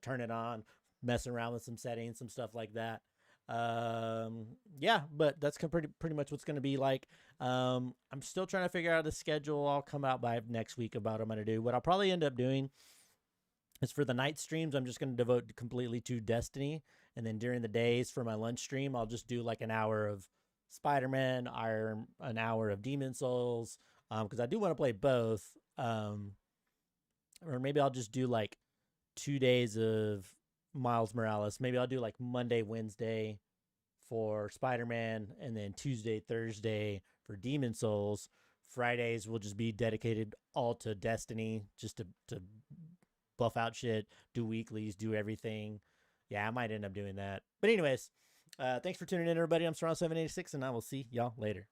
turn it on, mess around with some settings, some stuff like that. Yeah, but that's pretty much what's going to be like. I'm still trying to figure out the schedule. I'll come out by next week about what I'm going to do. What I'll probably end up doing is for the night streams, I'm just going to devote completely to Destiny. And then during the days for my lunch stream, I'll just do like an hour of Spider-Man, an hour of Demon Souls, because I do want to play both. Or maybe I'll just do like 2 days of Miles Morales. Maybe I'll do like Monday, Wednesday for Spider-Man, and then Tuesday, Thursday for Demon Souls. Fridays will just be dedicated all to Destiny, just to buff out shit, do weeklies, do everything. Yeah, I might end up doing that. But anyways, Thanks for tuning in, everybody. I'm Strong786, and I will see y'all later.